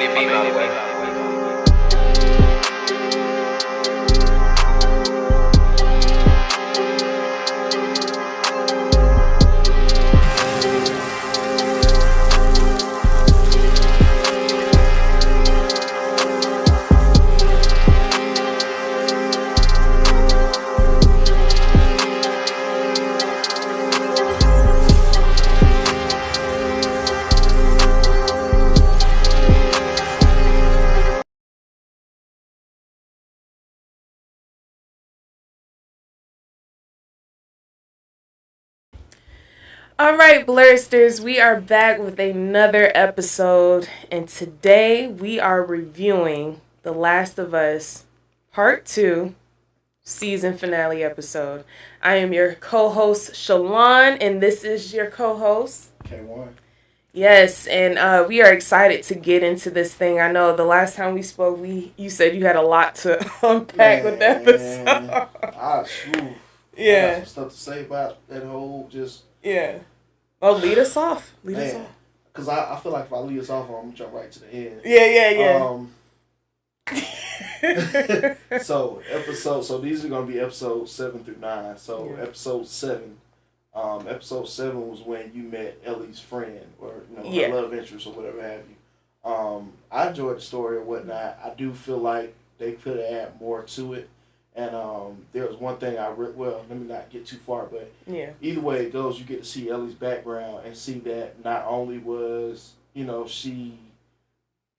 it be my way. All right, Blursters, we are back with another episode, and today we are reviewing The Last of Us Part 2 season finale episode. I am your co-host, Shalon, and this is your co-host, K1. Yes, and we are excited to get into this thing. I know the last time we spoke, you said you had a lot to unpack with the episode. I got some stuff to say about that whole Yeah. Oh, lead us off. Lead us off. Because I feel like if I lead us off, I'm going to jump right to the end. Yeah. So these are going to be episodes 7 through 9. So episode 7. Episode 7 was when you met Ellie's friend, or her love interest, or whatever have you. I enjoyed the story or whatnot. I do feel like they could add more to it. And there was one thing let me not get too far, but either way it goes, you get to see Ellie's background and see that not only was, she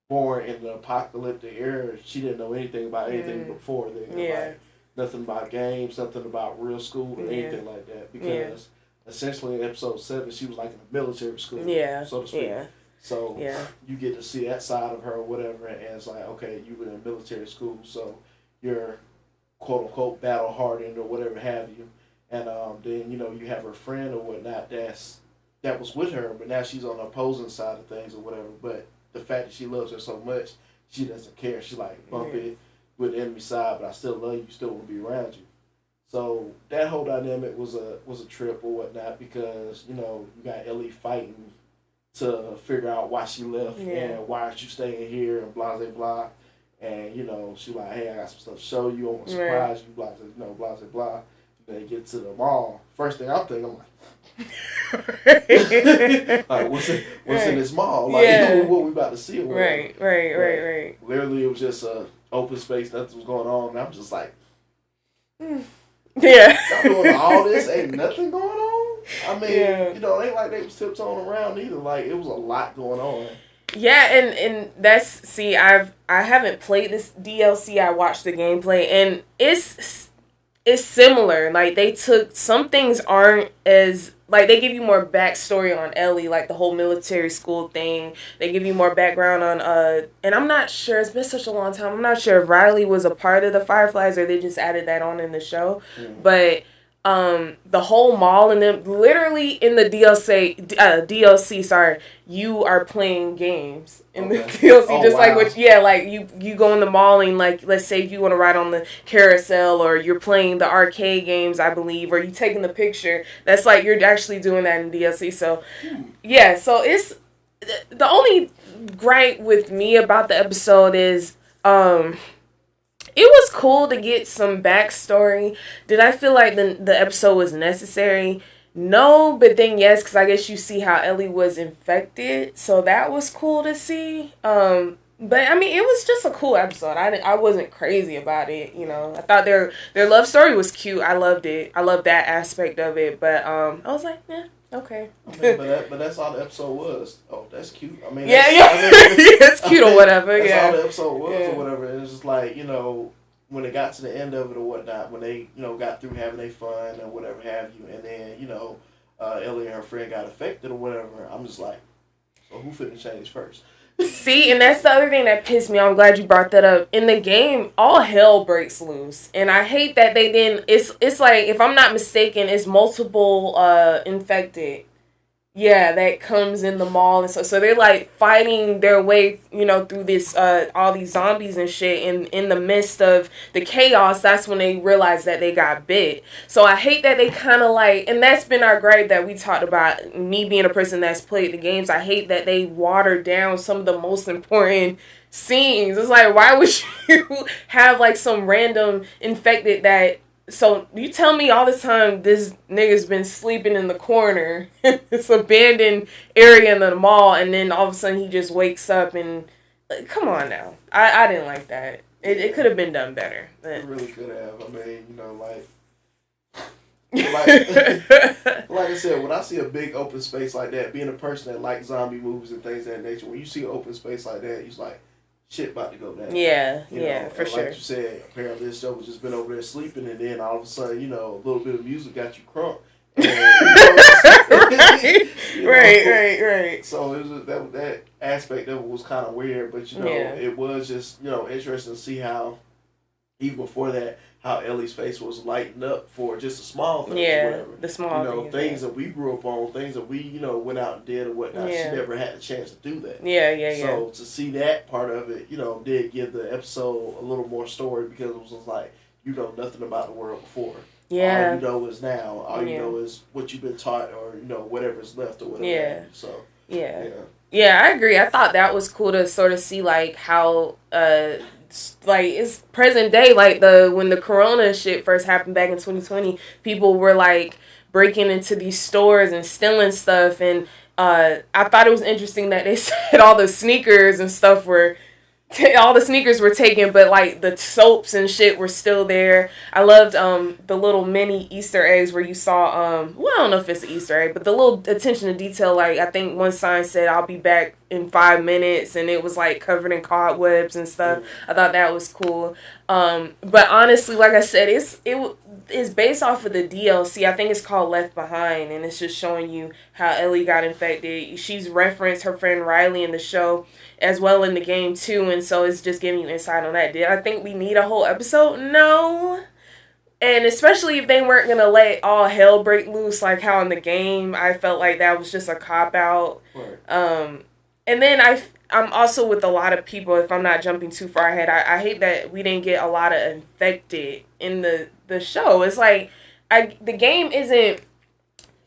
born in the apocalyptic era, she didn't know anything about anything before then. Like, nothing about games, nothing about real school, or anything like that. Because essentially in episode 7, she was like in a military school, so to speak. Yeah. So you get to see that side of her or whatever, and it's like, okay, you were in military school, so you're quote unquote battle hardened or whatever have you, and then you have her friend or whatnot that was with her, but now she's on the opposing side of things or whatever. But the fact that she loves her so much, she doesn't care. She like bump it with the enemy side, but I still love you, still want to be around you. So that whole dynamic was a trip or whatnot, because you got Ellie fighting to figure out why she left and why aren't you staying here and blah blah blah. And, she like, hey, I got some stuff to show you. I want to surprise you, blah, blah, blah, blah, blah. Then they get to the mall. First thing I'm thinking, I'm like, like what's in this mall? Like, what we about to see or whatever. Right. Literally, it was just a open space. Nothing was going on. And I'm just like, y'all doing all this, ain't nothing going on? I mean, it ain't like they was tiptoeing around either. Like, it was a lot going on. Yeah, and that's I haven't played this DLC. I watched the gameplay, and it's similar. Like, they took some things aren't as like, they give you more backstory on Ellie, like the whole military school thing. They give you more background on and I'm not sure, it's been such a long time. I'm not sure if Riley was a part of the Fireflies or they just added that on in the show, but. The whole mall, and then literally in the DLC, you are playing games in the DLC, like which, like you go in the mall and, like, let's say if you want to ride on the carousel, or you're playing the arcade games, I believe, or you taking the picture. That's like you're actually doing that in DLC. So so it's the only gripe with me about the episode is it was cool to get some backstory. Did I feel like the episode was necessary? No, but then yes, because I guess you see how Ellie was infected, so that was cool to see. But I mean, it was just a cool episode. I wasn't crazy about it, I thought their love story was cute. I loved it. I loved that aspect of it. But I was like, okay. I mean, but that's all the episode was. Oh, that's cute. I mean, it's cute or whatever. That's all the episode was or whatever. And it's just like, when it got to the end of it or whatnot, when they, got through having their fun and whatever have you, and then, Ellie and her friend got affected or whatever, I'm just like, so who finna change first? See, and that's the other thing that pissed me off. I'm glad you brought that up. In the game, all hell breaks loose. And I hate that they didn't... It's like, if I'm not mistaken, it's multiple infected. Yeah, that comes in the mall, and so they're like fighting their way, through this all these zombies and shit, and in the midst of the chaos, that's when they realize that they got bit. So I hate that they kind of like, and that's been our gripe that we talked about, me being a person that's played the games. I hate that they watered down some of the most important scenes. It's like, why would you have like some random infected that. So you tell me all this time this nigga's been sleeping in the corner, this abandoned area in the mall, and then all of a sudden he just wakes up and come on now. I didn't like that. It could have been done better. It really could have. I mean, like I said, when I see a big open space like that, being a person that likes zombie movies and things of that nature, when you see an open space like that, you're like, shit about to go down. Yeah, for sure. Like you said, apparently this show was just been over there sleeping, and then all of a sudden, a little bit of music got you crunk. And, Right. So it was that aspect of it was kind of weird, but it was just interesting to see how even before that, how Ellie's face was lighting up for just a small thing. Whatever. The small things that we grew up on, things that we went out and did and whatnot. She never had a chance to do that. So to see that part of it, did give the episode a little more story, because it was just like nothing about the world before. Yeah. All you know is now. All you know is what you've been taught, or whatever's left or whatever. Yeah. So yeah, I agree. I thought that was cool to sort of see like how like it's present day, like when the corona shit first happened back in 2020, people were like breaking into these stores and stealing stuff, and I thought it was interesting that they said all the sneakers and stuff were all the sneakers were taken, but like the soaps and shit were still there. I loved the little mini Easter eggs where you saw well, I don't know if it's an Easter egg, but the little attention to detail, like I think one sign said I'll be back in 5 minutes, and it was like covered in cobwebs and stuff. I thought that was cool. But honestly, like I said, it's based off of the DLC. I think it's called Left Behind, and it's just showing you how Ellie got infected. She's referenced her friend Riley in the show as well in the game too, and so it's just giving you insight on that. Did I think we need a whole episode? No. And especially if they weren't going to let all hell break loose like how in the game, I felt like that was just a cop-out. Right. And then I'm also with a lot of people, if I'm not jumping too far ahead, I hate that we didn't get a lot of infected in the show. It's like the game isn't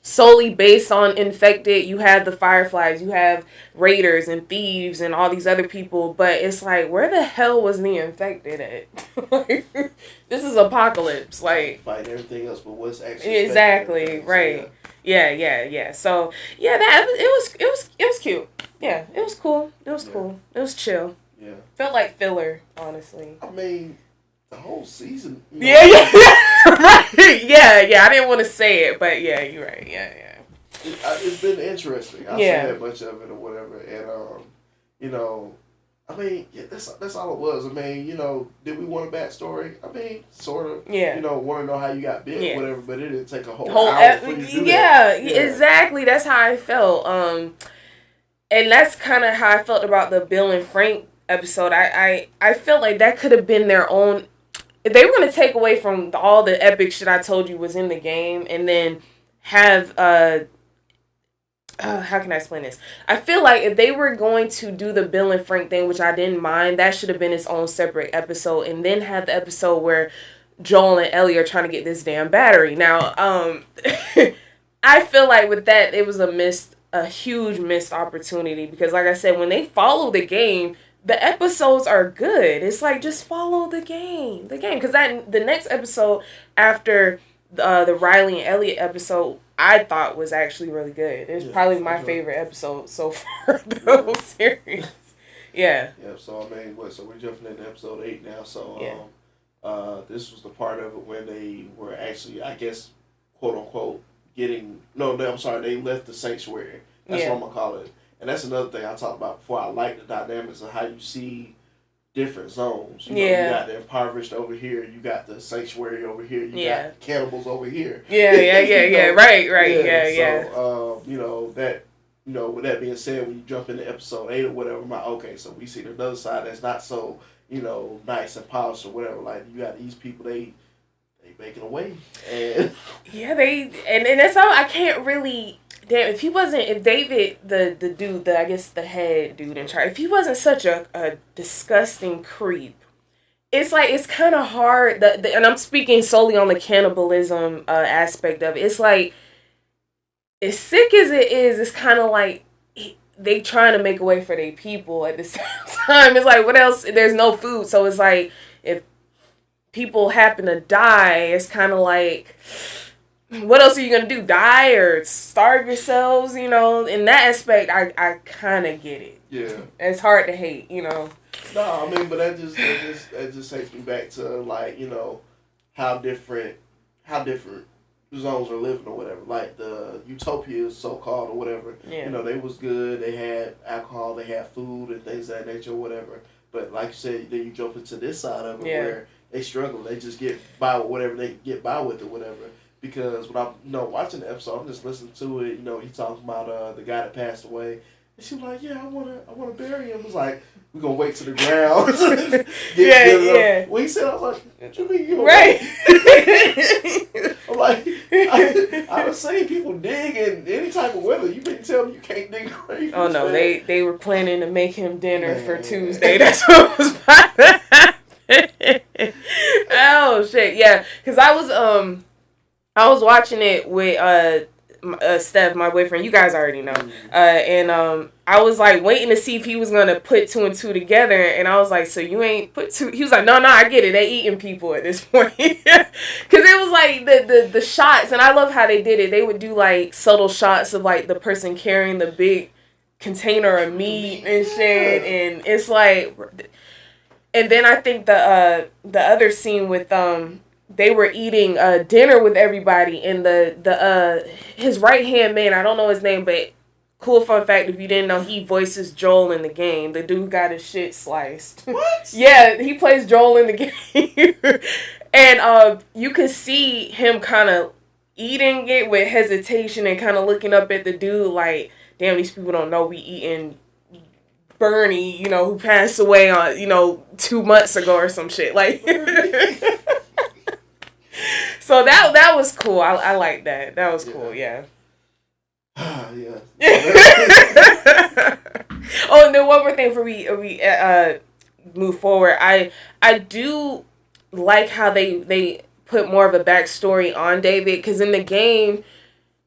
solely based on infected. You have the Fireflies, you have raiders and thieves and all these other people, but it's like, where the hell was the infected at? Like, this is apocalypse. Like, fighting everything else, but what's actually exactly right. Yeah. So yeah, it was cute. Yeah, it was cool. It was cool. It was chill. Yeah. Felt like filler, honestly. I mean, the whole season. Yeah. Right. Yeah. I didn't want to say it, but yeah, you're right. Yeah. It's been interesting. I'll say that much of it or whatever. And, I mean, that's all it was. I mean, did we want a backstory? I mean, sort of. Yeah. Want to know how you got bit or whatever, but it didn't take a whole hour for you to do that. Yeah, exactly. That's how I felt. And that's kind of how I felt about the Bill and Frank episode. I felt like that could have been their own. If they were going to take away from all the epic shit I told you was in the game, and then have how can I explain this? I feel like if they were going to do the Bill and Frank thing, which I didn't mind, that should have been its own separate episode, and then have the episode where Joel and Ellie are trying to get this damn battery. Now, I feel like with that, it was a huge missed opportunity, because like I said, when they follow the game, the episodes are good. It's like, just follow the game, because the next episode after the Riley and Elliot episode, I thought was actually really good. It's probably my favorite episode so far of the whole series. Yeah. Yeah. So I mean, so we're jumping into episode 8 now. So this was the part of it when they were actually, I guess, quote unquote, getting they left the sanctuary. That's what I'm gonna call it. And that's another thing I talked about before. I like the dynamics of how you see different zones. You got the impoverished over here, you got the sanctuary over here, you got cannibals over here. Yeah. Right. So that with that being said, when you jump into episode 8 or whatever, I'm like, okay, so we see the other side that's not so, nice and polished or whatever. Like, you got these people, they making a way. And and that's how I can't really damn, if David, the dude, I guess the head dude in charge, if he wasn't such a disgusting creep, it's like, it's kind of hard, and I'm speaking solely on the cannibalism aspect of it. It's like, as sick as it is, it's kind of like they trying to make a way for their people at the same time. It's like, what else? There's no food, so it's like, if people happen to die, it's kind of like, what else are you gonna do? Die or starve yourselves? You know, in that aspect, I kind of get it. Yeah, it's hard to hate. You know. No, I mean, but that just takes me back to, like, you know, how different zones are living or whatever. Like the utopias, so called, or whatever. Yeah. You know, they was good. They had alcohol. They had food and things of that nature or whatever. But like you said, then you jump into this side of it where they struggle. They just get by with whatever they get by with or whatever. Because when I'm watching the episode, I'm just listening to it. You know, he talks about the guy that passed away. And she was like, "Yeah, I wanna bury him." It was like, we're gonna wait to the ground. Yeah. When he said, I was like, "What you mean you right?" I'm like, I've seen people dig in any type of weather. You didn't tell me you can't dig a grave. Oh no, they were planning to make him dinner for Tuesday. That's what was about to happen. Oh shit, yeah. Because I was watching it with Steph, my boyfriend. You guys already know. And I was like waiting to see if he was gonna put 2 and 2 together, and I was like, "So you ain't put 2?" He was like, "No, I get it. They eating people at this point." Because it was like the shots, and I love how they did it. They would do like subtle shots of like the person carrying the big container of meat and shit, and it's like, and then I think the other scene with they were eating dinner with everybody, and the his right hand man, I don't know his name, but cool fun fact, if you didn't know, he voices Joel in the game. The dude got his shit sliced. What? Yeah, he plays Joel in the game. And you could see him kind of eating it with hesitation and kind of looking up at the dude like, damn, these people don't know we eating Bernie, you know, who passed away on, 2 months ago or some shit. Like, so that was cool. I like that. That was cool, yeah. Yeah. Oh, and then one more thing before we move forward. I do like how they put more of a backstory on David, because in the game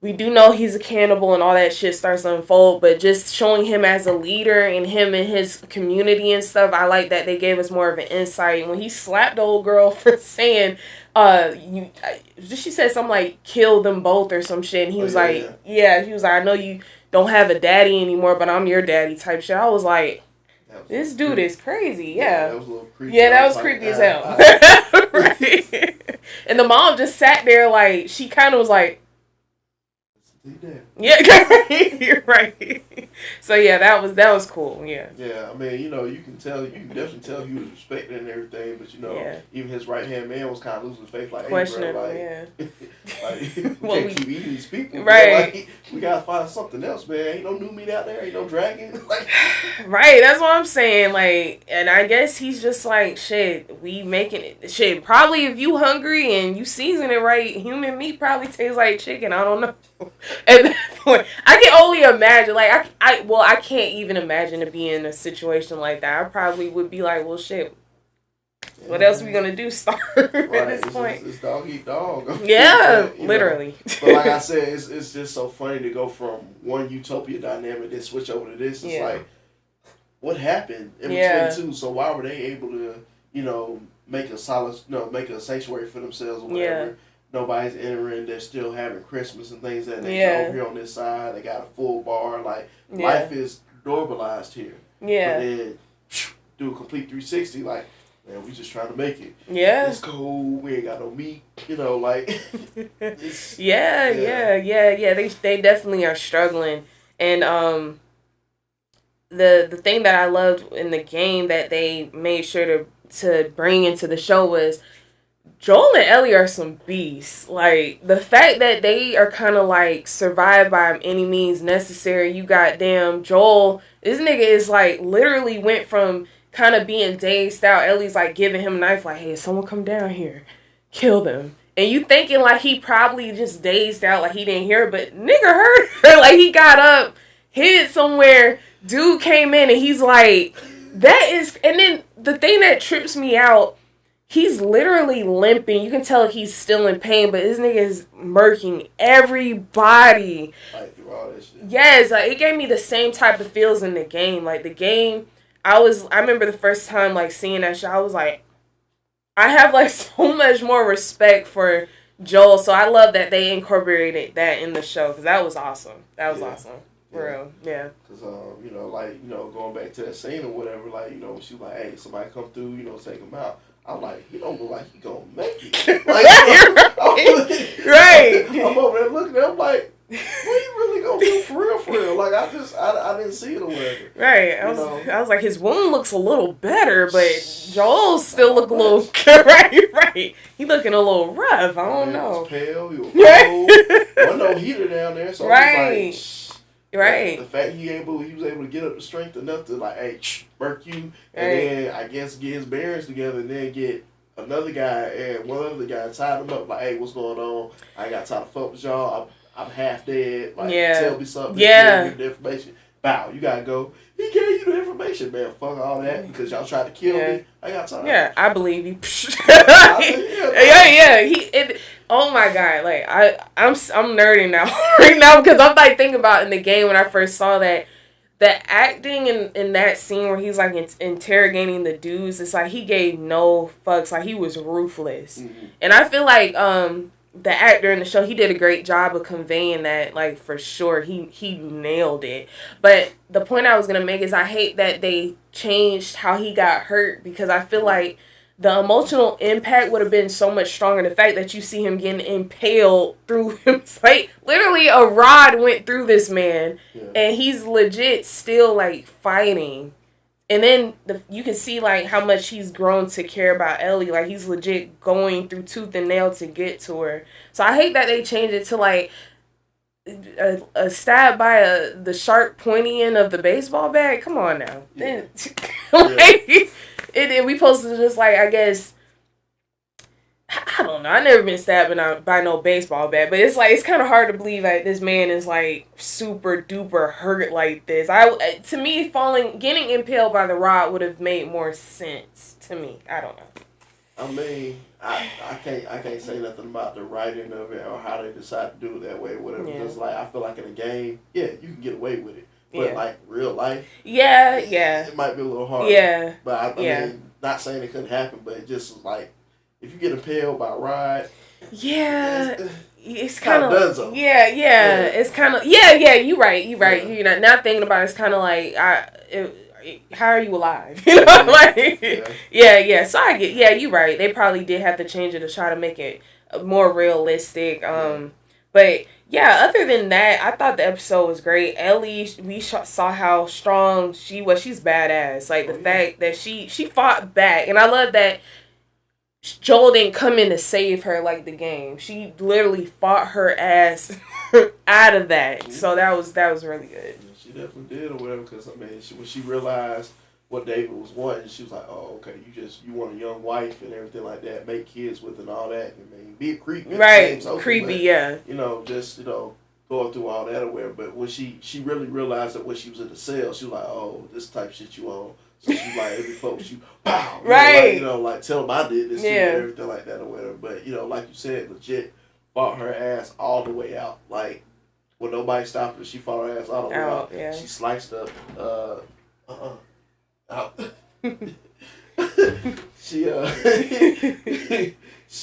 we do know he's a cannibal and all that shit starts to unfold, but just showing him as a leader and him and his community and stuff, I like that they gave us more of an insight. When he slapped the old girl for saying, she said something like, kill them both or some shit, and he was he was like, I know you don't have a daddy anymore, but I'm your daddy type shit. I was like, this dude is crazy, yeah. That was a little creepy. Yeah, that was creepy as hell. Right. And the mom just sat there like, she kind of was like, yeah, you're right. So yeah, that was cool. Yeah. Yeah, I mean, you can definitely tell he was respected and everything, but even his right hand man was kind of losing faith, like, questioning, hey, bro, like, we well, can't keep eating these people, right? Like, we gotta find something else, man. Ain't no new meat out there, ain't no dragon. Like, right, that's what I'm saying. Like, and I guess he's just like, shit, we making it. Shit, probably if you hungry and you season it right, human meat probably tastes like chicken. I don't know. At that point, I can only imagine. Like, I can't even imagine to be in a situation like that. I probably would be like, well, shit. What else are we gonna do? Starve at this point? It's dog eat dog. Yeah, literally. But like I said, it's just so funny to go from one utopia dynamic then switch over to this. It's like, what happened in between two? So why were they able to, make a sanctuary for themselves or whatever? Yeah. Nobody's entering. They're still having Christmas and things that they over here on this side. They got a full bar. Like, life is normalized here. Yeah. But then do a complete 360. Like, man, we just trying to make it. Yeah. It's cold. We ain't got no meat. Like. Yeah. They definitely are struggling, and the thing that I loved in the game that they made sure to bring into the show was, Joel and Ellie are some beasts. Like, the fact that they are kind of like survived by any means necessary. You goddamn Joel, this nigga is like literally went from kind of being dazed out. Ellie's like giving him a knife, like, hey, someone come down here, kill them. And you thinking like he probably just dazed out, like he didn't hear it, but nigga heard her. Like he got up, hid somewhere. Dude came in and he's like, that is. And then the thing that trips me out, he's literally limping. You can tell he's still in pain, but this nigga is murking everybody. Like through all that shit. Yes, like it gave me the same type of feels in the game. Like the game, I remember the first time like seeing that shit, I was like, I have like so much more respect for Joel. So I love that they incorporated that in the show because that was awesome. That was awesome. For real, yeah. Because, going back to that scene or whatever, like, when she was like, hey, somebody come through, take him out. I'm like, he don't look like he gonna make it. Like, right. I'm over there looking at him like, what you really gonna do for real? Like, I didn't see it or whatever. Right. I was like, his wound looks a little better, but Joel still look a little, right. He looking a little rough. I don't know. He was pale, he was cold. Wasn't no heater down there, so I was like, right. The fact he was able to get up the strength enough to like, hey, work you, and then I guess get his bearings together, and then get another guy and one other guy tied him up. Like, hey, what's going on? I got time to fuck with y'all. I'm half dead. Like, tell me something. Yeah. Give me the information. Bow, you gotta go. He gave you the information, man. Fuck all that because y'all tried to kill me. I got time. Yeah, I believe you. Yeah. Oh my god, like I'm nerding now right now because I'm like thinking about in the game when I first saw that the acting in that scene where he's like interrogating the dudes. It's like he gave no fucks. Like he was ruthless, and I feel like the actor in the show, he did a great job of conveying that, like, for sure. He nailed it. But the point I was going to make is I hate that they changed how he got hurt because I feel like the emotional impact would have been so much stronger. The fact that you see him getting impaled through him. It's like, literally a rod went through this man, and he's legit still, like, fighting. And then you can see, like, how much he's grown to care about Ellie. Like, he's legit going through tooth and nail to get to her. So I hate that they changed it to, like, a stab by the sharp pointy end of the baseball bat. Come on now. Yeah. We supposed to just, like, I guess... I don't know. I've never been stabbed by no baseball bat, but it's like it's kind of hard to believe that this man is like super duper hurt like this. To me, getting impaled by the rod would have made more sense to me. I don't know. I mean, I can't say nothing about the writing of it or how they decide to do it that way, or whatever. Because like I feel like in a game, you can get away with it, but like real life, it might be a little hard. Yeah, but I mean, not saying it couldn't happen, but it just was like. If you get impaled by a ride, it's kind of it's kind of you're right. You're not thinking about it, it's kind of like how are you alive? You know, So I get you're right. They probably did have to change it to try to make it more realistic. But yeah, other than that, I thought the episode was great. Ellie, we saw how strong she was. She's badass. Like the fact that she fought back, and I love that. Joel didn't come in to save her like the game. She literally fought her ass out of that. So that was really good. She definitely did or whatever. Because I mean, when she realized what David was wanting, she was like, "Oh, okay, you want a young wife and everything like that, make kids with and all that. I mean, be a creep, right? Creepy, yeah. Just going through all that or whatever. But when she really realized that when she was in the cell, she was like, "Oh, this type of shit you on." So she like every folks you pow, right? Like tell them I did this and everything like that or whatever. But like you said, legit fought her ass all the way out. Like when nobody stopped her, she fought her ass all the way out. Yeah. She sliced up out. She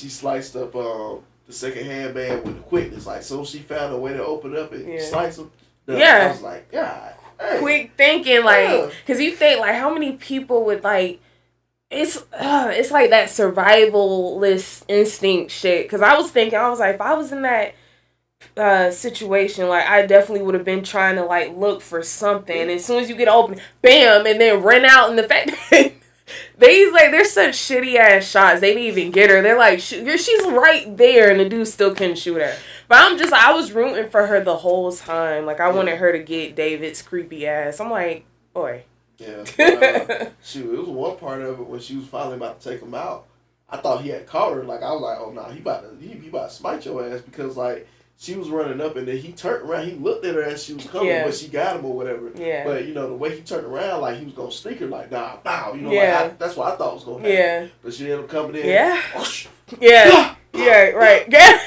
sliced up the second hand band with the quickness. Like so she found a way to open up and slice them. I was like, God. Hey. Quick thinking, like, because you think, like, how many people would, like, it's like that survivalist instinct shit. Because I was like, if I was in that situation, like, I definitely would have been trying to, like, look for something. And as soon as you get open, bam, and then run out. And the fact that they're such shitty ass shots. They didn't even get her. They're like, she's right there, and the dude still couldn't shoot her. But I was rooting for her the whole time. Like, I wanted her to get David's creepy ass. I'm like, boy. Yeah. It was one part of it when she was finally about to take him out. I thought he had caught her. Like, I was like, oh, nah, he about to smite your ass because, like, she was running up and then he turned around. He looked at her as she was coming, but she got him or whatever. Yeah. But, you know, the way he turned around, like, he was going to sneak her, like, nah, bow. You know, like, that's what I thought was going to happen. Yeah. But she ended up coming in. Yeah. Yeah. Yeah, right. Yeah.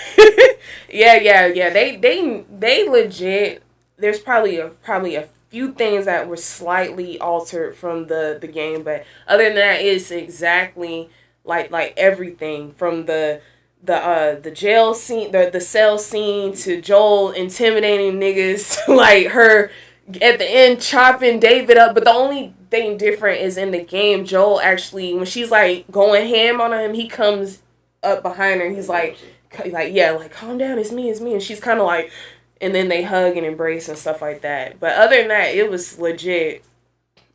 They legit, there's probably a few things that were slightly altered from the game, but other than that, it's exactly like everything from the jail scene, the cell scene, to Joel intimidating niggas to like her at the end chopping David up. But the only thing different is in the game, Joel actually, when she's like going ham on him, he comes up behind her and he's like calm down, it's me, and she's kind of like, and then they hug and embrace and stuff like that. But other than that, it was legit,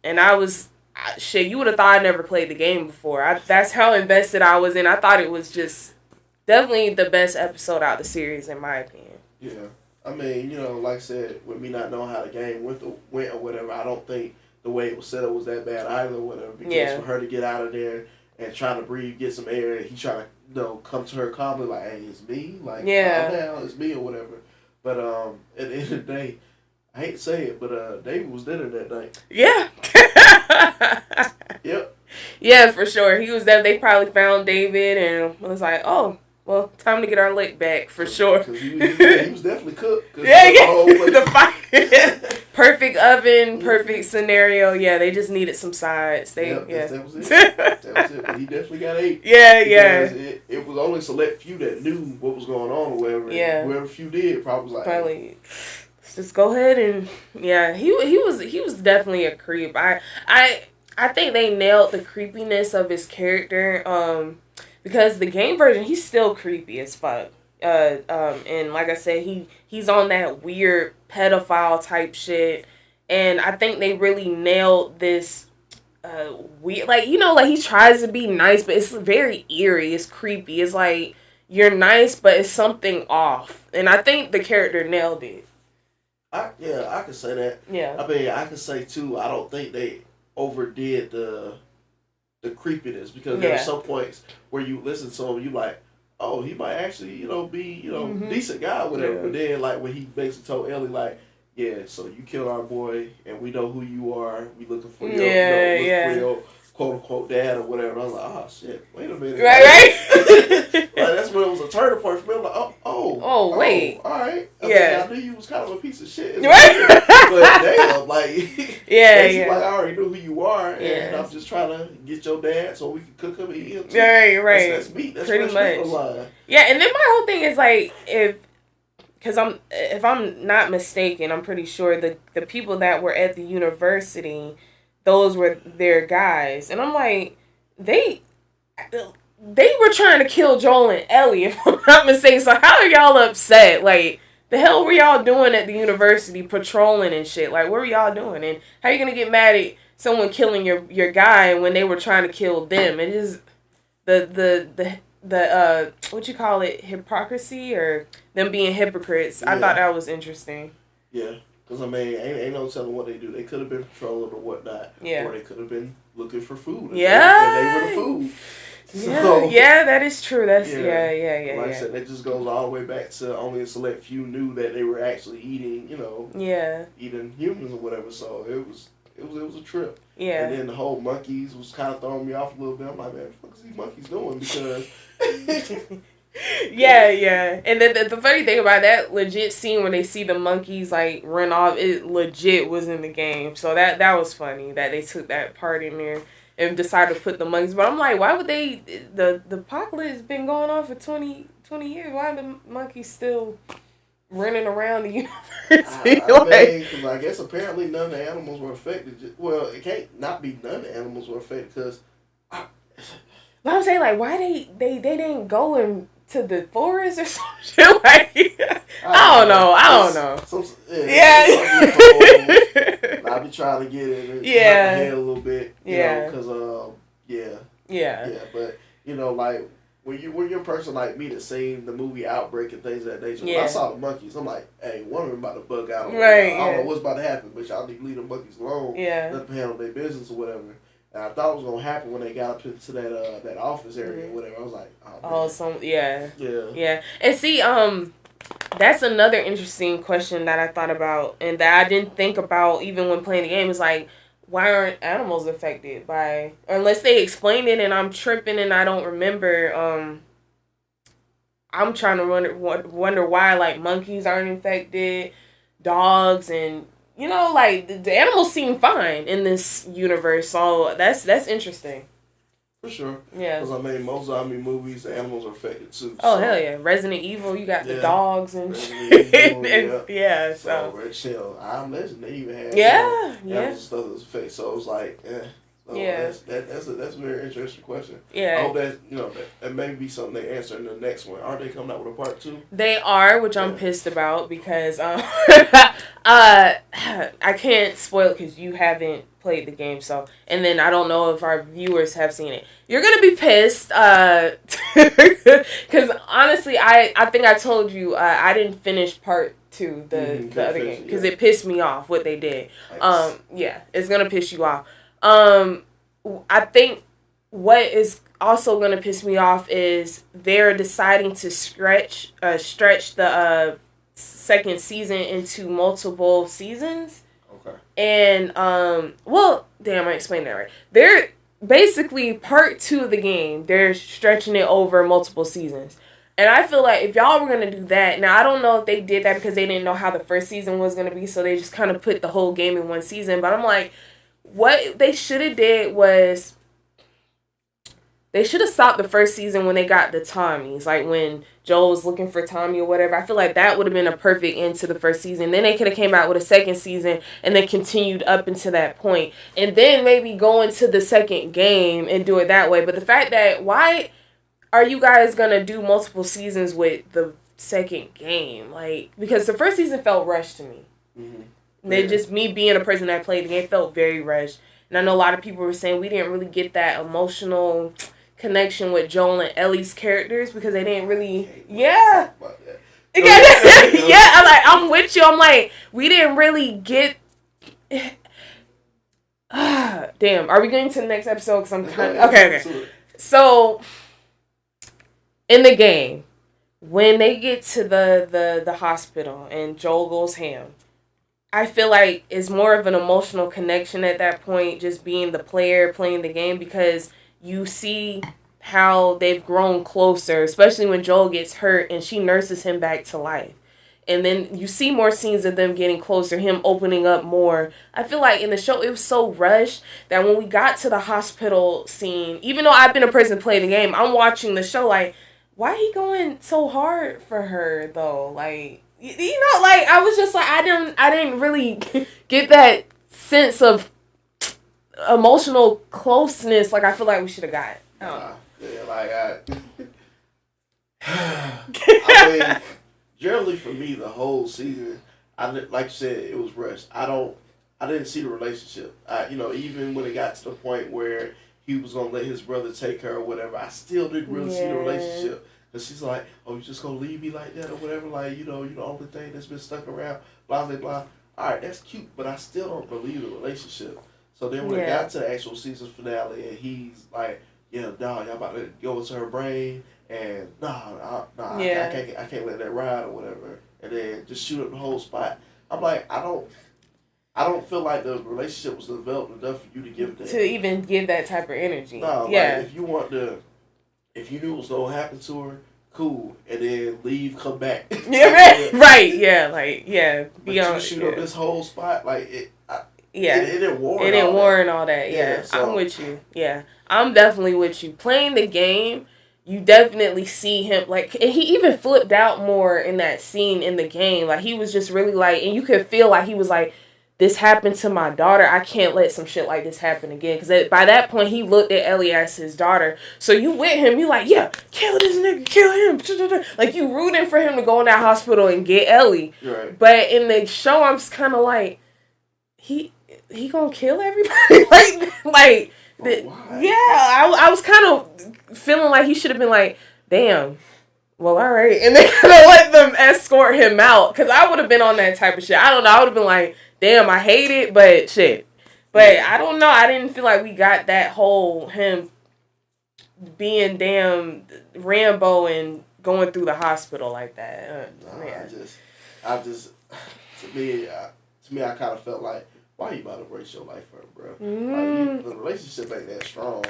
and you would have thought I never played the game before. That's how invested I was in. I thought it was just definitely the best episode out of the series, in my opinion. Yeah. I mean, you know, like I said, with me not knowing how the game went or whatever, I don't think the way it was set up was that bad either or whatever. Because for her to get out of there and trying to breathe, get some air, and he trying to, you know, come to her calmly, like, hey, it's me. Like, calm down, it's me or whatever. But at the end of the day, I hate to say it, but David was dinner that night. Yeah. Yep. Yeah, for sure. He was there. They probably found David and was like, oh, well, time to get our lick back, for sure. He was definitely cooked. Yeah. The fire. Perfect oven, perfect scenario. Yeah, they just needed some sides. That was it. That was it. But he definitely got ate. Yeah. It was only select few that knew what was going on or whatever. Yeah. Whoever few did probably was like, probably. Just go ahead and he was definitely a creep. I think they nailed the creepiness of his character. Because the game version, he's still creepy as fuck. And like I said, he's on that weird pedophile type shit. And I think they really nailed this weird, like, you know, like he tries to be nice, but it's very eerie. It's creepy. It's like you're nice, but it's something off. And I think the character nailed it. I can say that. Yeah. I mean, I can say too, I don't think they overdid the creepiness, because there are some points where you listen to him, you like, oh, he might actually, you know, be, you know, decent guy or whatever. Yeah. But then, like, when he basically told Ellie, like, yeah, so you killed our boy, and we know who you are. We looking for your, for your quote-unquote dad or whatever. I was like, oh, shit, wait a minute. Right? Like, that's when it was a turning point for me. I'm like, wait. All right. I knew you was kind of a piece of shit. Right? But damn, like, basically, like, I already knew who you are, and I'm just trying to get your dad so we can cook him and eat him too. Right. That's meat. That's pretty much. Line. Yeah, and then my whole thing is like, if I'm not mistaken, I'm pretty sure the people that were at the university, those were their guys, and I'm like, they were trying to kill Joel and Ellie, if I'm not mistaken. So how are y'all upset? Like, the hell were y'all doing at the university, patrolling and shit? Like, what were y'all doing? And how are you gonna get mad at someone killing your guy when they were trying to kill them? It is the what you call it, hypocrisy, or them being hypocrites. Yeah. I thought that was interesting. Yeah, because I mean, ain't no telling what they do. They could have been patrolling or whatnot. Yeah. Or they could have been looking for food. And they were the food. So, yeah, that is true. That's yeah. Like I said, that just goes all the way back to only a select few knew that they were actually eating, you know, eating humans or whatever. So it was a trip. Yeah. And then the whole monkeys was kind of throwing me off a little bit. I'm like, man, what the fuck is these monkeys doing? Because yeah. And then the funny thing about that legit scene when they see the monkeys like run off, it legit was in the game. So that was funny that they took that part in there and decided to put the monkeys. But I'm like, why would they? The apocalypse has been going on for 20 years. Why are the monkeys still running around the university? I guess apparently none of the animals were affected. Well, it can't not be none of the animals were affected because. I'm saying, like, why they didn't go into the forest or some shit? Like, I don't know. I be trying to get it. Yeah. My head a little bit. You know, because Yeah. But you know, like when you're a person like me that's seen the movie Outbreak and things of that nature. When I saw the monkeys, I'm like, hey, one of them about to bug out. Right. I don't know what's about to happen, but y'all need to leave the monkeys alone. Yeah. Let them handle their business or whatever. And I thought it was gonna happen when they got up into that office area or whatever. I was like, yeah. And see, that's another interesting question that I thought about and that I didn't think about even when playing the game. Is like, why aren't animals affected by, unless they explain it and I'm tripping and I don't remember. I'm trying to wonder why, like, monkeys aren't infected, dogs, and like the animals seem fine in this universe. So that's interesting. For sure. Yeah. Because most zombie movies, the animals are affected too. Oh, hell yeah. Resident Evil, you got the dogs and shit. Yeah. So Red Shell, I imagine they even had animals and stuff that's affected. So it was like, So that's a very interesting question. Yeah. I hope that may be something they answer in the next one. Aren't they coming out with a part 2? They are, which I'm pissed about because I can't spoil it because you haven't played the game. So, and then I don't know if our viewers have seen it. You're gonna be pissed because honestly, I think I told you I didn't finish part 2 the other game because it pissed me off what they did. Nice. It's gonna piss you off. I think what is also going to piss me off is they're deciding to stretch the second season into multiple seasons. Okay. And, I explained that right. They're basically part 2 of the game. They're stretching it over multiple seasons. And I feel like if y'all were going to do that, now I don't know if they did that because they didn't know how the first season was going to be, so they just kind of put the whole game in one season. But I'm like, what they should have did was they should have stopped the first season when they got the Tommies, like when Joel was looking for Tommy or whatever. I feel like that would have been a perfect end to the first season. Then they could have came out with a second season and then continued up into that point, and then maybe go into the second game and do it that way. But the fact that, why are you guys gonna do multiple seasons with the second game? Like, because the first season felt rushed to me. Mm-hmm. Just me being a person that played the game felt very rushed. And I know a lot of people were saying we didn't really get that emotional connection with Joel and Ellie's characters because they didn't really... Yeah. I'm with you. I'm like, we didn't really get... Damn. Are we going to the next episode? Because I'm kind of... Okay. So, in the game, when they get to the hospital and Joel goes ham, I feel like it's more of an emotional connection at that point, just being the player playing the game, because you see how they've grown closer, especially when Joel gets hurt and she nurses him back to life. And then you see more scenes of them getting closer, him opening up more. I feel like in the show, it was so rushed that when we got to the hospital scene, even though I've been a person playing the game, I'm watching the show like, why he going so hard for her, though? Like... like, I was just like, I didn't really get that sense of emotional closeness like I feel like we should have got. I mean, generally for me, the whole season, like you said, it was rushed. I didn't see the relationship. Even when it got to the point where he was gonna let his brother take her or whatever, I still didn't really see the relationship. Because she's like, oh, you just gonna leave me like that or whatever? Like, you're the only thing that's been stuck around, blah, blah, blah. All right, that's cute, but I still don't believe the relationship. So then when it got to the actual season finale and he's like, y'all about to go into her brain and I can't let that ride or whatever. And then just shoot up the whole spot. I'm like, I don't feel like the relationship was developed enough for you to give that. To even give that type of energy. No, like, if you knew what was going to happen to her, cool, and then leave, come back. Right, But you shoot up this whole spot, like, it didn't warrant. It didn't warrant all that. Yeah, so. I'm with you. Yeah, I'm definitely with you. Playing the game, you definitely see him, like, and he even flipped out more in that scene in the game. Like, he was just really like, and you could feel like he was like, this happened to my daughter. I can't let some shit like this happen again. Because by that point, he looked at Ellie as his daughter. So you with him, you like, yeah, kill this nigga, kill him. Like, you rooting for him to go in that hospital and get Ellie. Right. But in the show, I'm just kind of like, he gonna kill everybody? Why? I was kind of feeling like he should have been like, damn. Well, all right. And they kind of let them escort him out. Because I would have been on that type of shit. I don't know. I would have been like, damn, I hate it, but shit. But I don't know. I didn't feel like we got that whole him being damn Rambo and going through the hospital like that. I just, to me, I kind of felt like, why you about to break your life for, bro? Like, the relationship ain't that strong.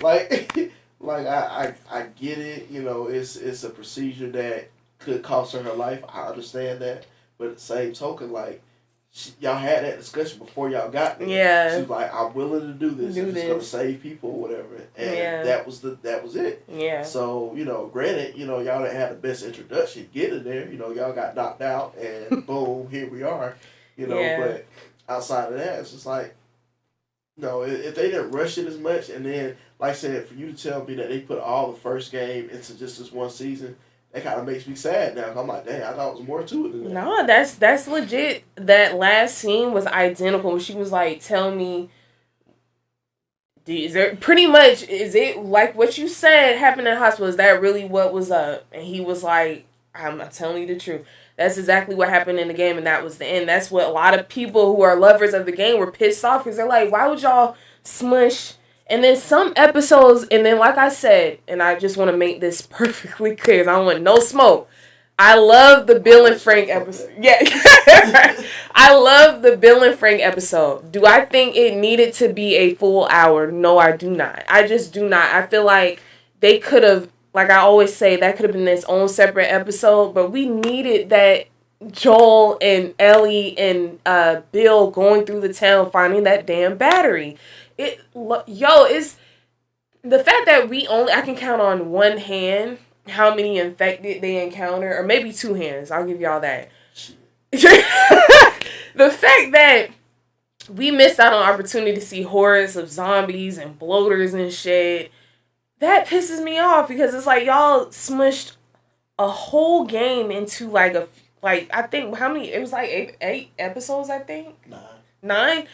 Like, I get it. You know, it's a procedure that could cost her life. I understand that, but at the same token, like, y'all had that discussion before y'all got there. Yeah. She's like, I'm willing to do this if it's gonna save people or whatever. And that was it. Yeah. So, you know, granted, you know, y'all didn't have the best introduction getting there. You know, y'all got knocked out and boom, here we are. You know, but outside of that, it's just like, you know, if they didn't rush it as much, and then, like I said, for you to tell me that they put all the first game into just this one season, that kind of makes me sad now. I'm like, dang, I thought it was more to it than that. No, that's legit. That last scene was identical. She was like, tell me, is it like what you said happened in the hospital? Is that really what was up? And he was like, I'm telling you the truth. That's exactly what happened in the game, and that was the end. That's what a lot of people who are lovers of the game were pissed off, because they're like, why would y'all smush? And then some episodes, and then like I said, and I just want to make this perfectly clear, because I don't want no smoke. I love the Bill and Frank episode. Yeah. I love the Bill and Frank episode. Do I think it needed to be a full hour? No, I do not. I just do not. I feel like they could have, like I always say, that could have been its own separate episode, but we needed that Joel and Ellie and Bill going through the town finding that damn battery. It's the fact that I can count on one hand how many infected they encounter, or maybe two hands. I'll give y'all that. The fact that we missed out on opportunity to see hordes of zombies and bloaters and shit, that pisses me off, because it's like y'all smushed a whole game into I think how many? It was like eight episodes, I think. 9.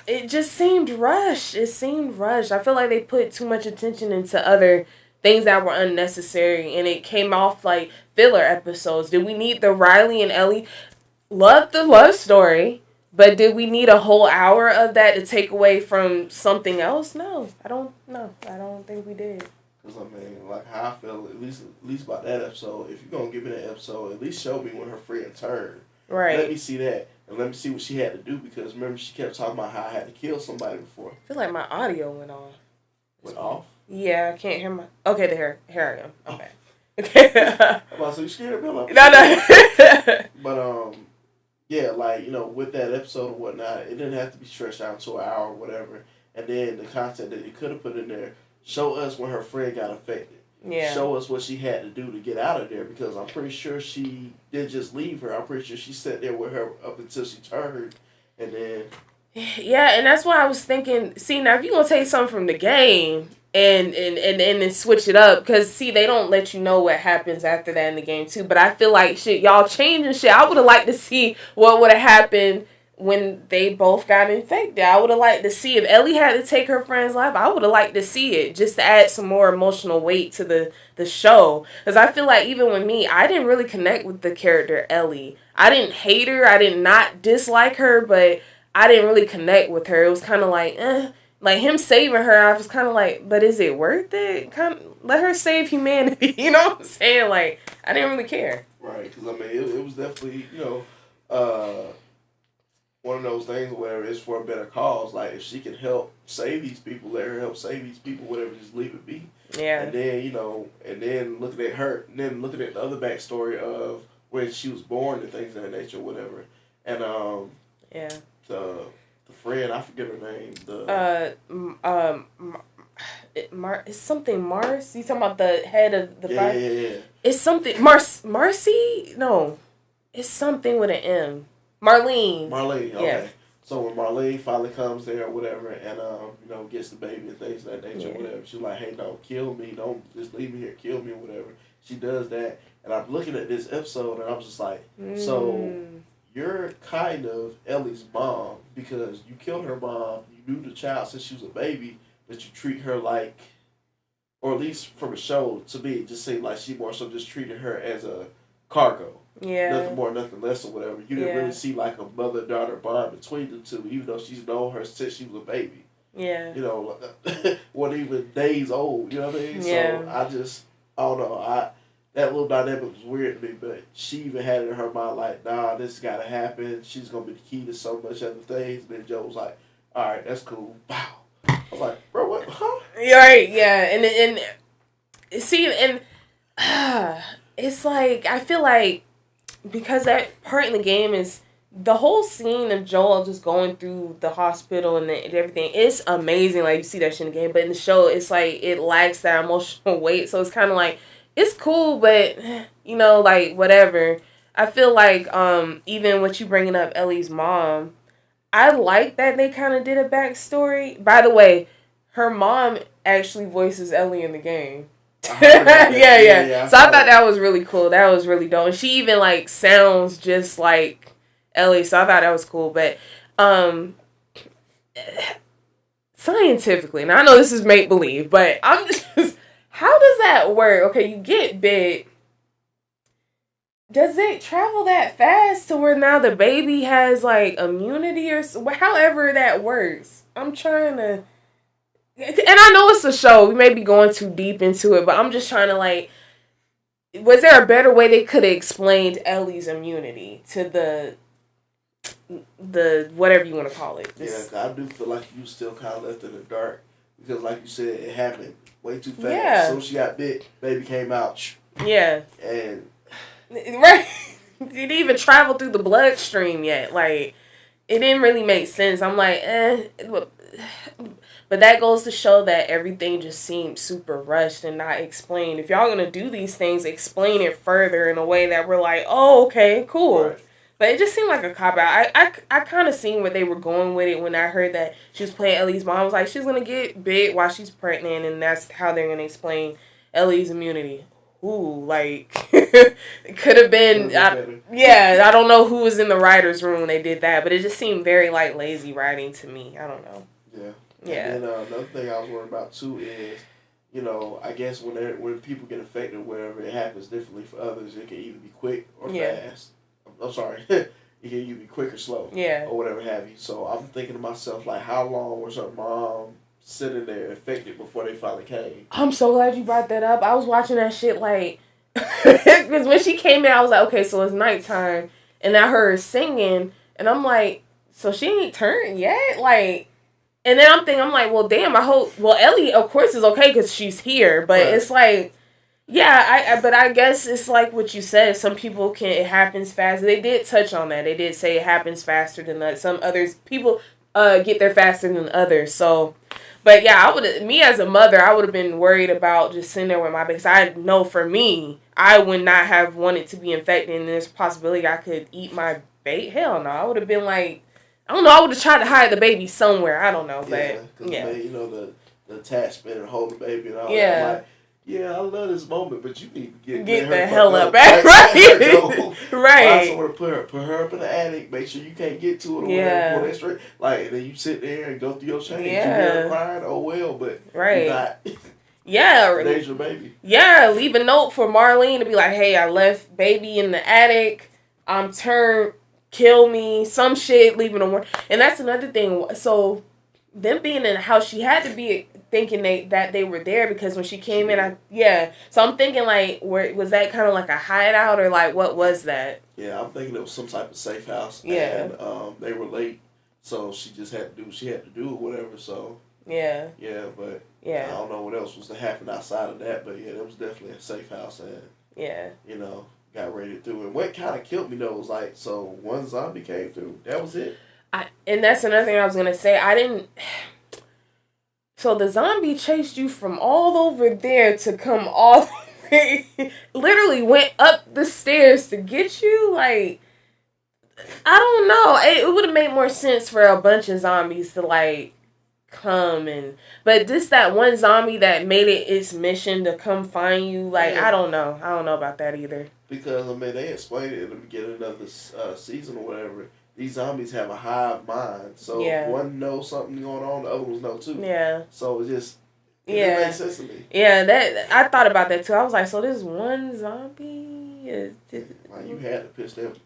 It just seemed rushed. I feel like they put too much attention into other things that were unnecessary, and it came off like filler episodes. Did we need the Riley and Ellie? Love the love story, but did we need a whole hour of that to take away from something else? No, I don't think we did. Because, I mean, like how I feel, at least about that episode, if you're going to give me that episode, at least show me when her friend turned. Right. Let me see that. And let me see what she had to do, because remember, she kept talking about how I had to kill somebody before. I feel like my audio went off. Went off? Yeah, I can't hear my... Okay, here I am. Okay. I'm about to say, you scared me? No. But, yeah, like, you know, with that episode and whatnot, it didn't have to be stretched out to an hour or whatever. And then the content that you could have put in there, show us when her friend got affected. Yeah. Show us what she had to do to get out of there, because I'm pretty sure she didn't just leave her. I'm pretty sure she sat there with her up until she turned, and then... Yeah, and that's why I was thinking, see, now if you're going to take something from the game and then switch it up, because, see, they don't let you know what happens after that in the game, too, but I feel like, shit, y'all changing shit. I would have liked to see what would have happened when they both got infected. I would have liked to see if Ellie had to take her friend's life. I would have liked to see it, just to add some more emotional weight to the show. Because I feel like even with me, I didn't really connect with the character Ellie. I didn't hate her. I did not dislike her, but I didn't really connect with her. It was kind of like, like him saving her, I was kind of like, but is it worth it? Kind of, let her save humanity. You know what I'm saying? Like, I didn't really care. Right, because I mean, it was definitely, you know, one of those things where it's for a better cause. Like, if she can help save these people, let her help save these people, whatever, just leave it be. Yeah. And then, you know, looking at her, and then looking at the other backstory of when she was born and things of that nature, whatever. And, yeah. The friend, I forget her name. It's something Mars. You talking about the head of the fight? Yeah. It's something Marcy? No, it's something with an M. Marlene. Okay. Yeah. So when Marlene finally comes there or whatever, and you know, gets the baby and things of that nature, or whatever, she's like, "Hey, don't kill me. Don't just leave me here. Kill me or whatever." She does that, and I'm looking at this episode, and I'm just like, so. You're kind of Ellie's mom, because you killed her mom, you knew the child since she was a baby, but you treat her like, or at least from a show, to me, it just seemed like she more so just treated her as a cargo. Yeah. Nothing more, nothing less, or whatever. You didn't really see like a mother-daughter bond between the two, even though she's known her since she was a baby. Yeah. You know, wasn't even days old. You know what I mean? Yeah. So I don't know. That little dynamic was weird to me, but she even had it in her mind like, nah, this got to happen. She's gonna be the key to so much other things. And then Joe was like, all right, that's cool. Wow. I was like, bro, what? Huh? You're right. Yeah. And see, and it's like I feel like because that part in the game is the whole scene of Joel just going through the hospital and everything. It's amazing. Like, you see that shit in the game, but in the show, it's like it lacks that emotional weight. So it's kind of like it's cool, but you know, like whatever. I feel like even what you bringing up Ellie's mom, I like that they kind of did a backstory. By the way, her mom actually voices Ellie in the game. Yeah. So I thought that was really cool. That was really dope. And she even like sounds just like Ellie. So I thought that was cool. But scientifically, and I know this is make believe, but I'm just how does that work? Okay, you get bit. Does it travel that fast to where now the baby has like immunity or however that works? I'm trying to. And I know it's a show. We may be going too deep into it, but I'm just trying to like, was there a better way they could have explained Ellie's immunity to the whatever you want to call it? Yeah, I do feel like you still kind of left in the dark because, like you said, it happened way too fast. Yeah. So she got bit, baby came out. Yeah. And right, it didn't even travel through the bloodstream yet. Like, it didn't really make sense. I'm like, But that goes to show that everything just seems super rushed and not explained. If y'all gonna do these things, explain it further in a way that we're like, oh, okay, cool. Right. But it just seemed like a cop-out. I kind of seen where they were going with it when I heard that she was playing Ellie's mom. I was like, she's gonna get bit while she's pregnant, and that's how they're gonna explain Ellie's immunity. Ooh, like, it could have been, I don't know who was in the writer's room when they did that, but it just seemed very, like, lazy writing to me. I don't know. Yeah. Yeah. And then another thing I was worried about too is, you know, I guess when people get affected or whatever, it happens differently for others. It can either be quick or fast. I'm sorry. It can either be quick or slow. Yeah. Or whatever have you. So I'm thinking to myself, like, how long was her mom sitting there affected before they finally came? I'm so glad you brought that up. I was watching that shit like, because when she came in, I was like, okay, so it's nighttime, and I heard her singing, and I'm like, so she ain't turned yet? Like, and then I'm like, well, damn, I hope, well, Ellie, of course, is okay because she's here, but It's like, yeah, but I guess it's like what you said, some people it happens fast. They did touch on that. They did say it happens faster than that. Some others, people get there faster than others, so, but yeah, me as a mother, I would have been worried about just sitting there with my baby, because I know for me, I would not have wanted to be infected, and there's a possibility I could eat my bait. Hell no, I would have been like, I don't know. I would have tried to hide the baby somewhere. I don't know, but man, you know the attachment and hold the baby and all that. Yeah. Like, yeah, I love this moment, but you need to get the hell up, right? Right. Somewhere to put her up in the attic. Make sure you can't get to it. Or whatever, pull that straight. Like, and then you sit there and go through your change. Yeah. You hear her crying. Oh well, but you're not. Yeah. There's your baby. Yeah. Leave a note for Marlene to be like, hey, I left baby in the attic. I'm turned. Kill me, some shit, leaving a warning. And that's another thing. So, them being in the house, she had to be thinking that they were there because when she came in, So, I'm thinking, like, was that kind of like a hideout or, like, what was that? Yeah, I'm thinking it was some type of safe house. Yeah. And they were late, so she just had to do what she had to do or whatever, so. Yeah. Yeah, but I don't know what else was to happen outside of that, but, yeah, it was definitely a safe house and, you know. Got raided through. And what kind of killed me, though, was like, so one zombie came through. That was it. And that's another thing I was going to say. So the zombie chased you from all over there to come all the way. Literally went up the stairs to get you. Like, I don't know. It would have made more sense for a bunch of zombies to, like, come but just that one zombie that made it its mission to come find you, like, I don't know about that either. Because, I mean, they explained it in the beginning of this season or whatever. These zombies have a hive mind. So, one knows something going on, the other ones know too. Yeah. So, it just, it makes sense to me. Yeah, I thought about that too. I was like, so this one zombie Yeah. Like, you had to piss off.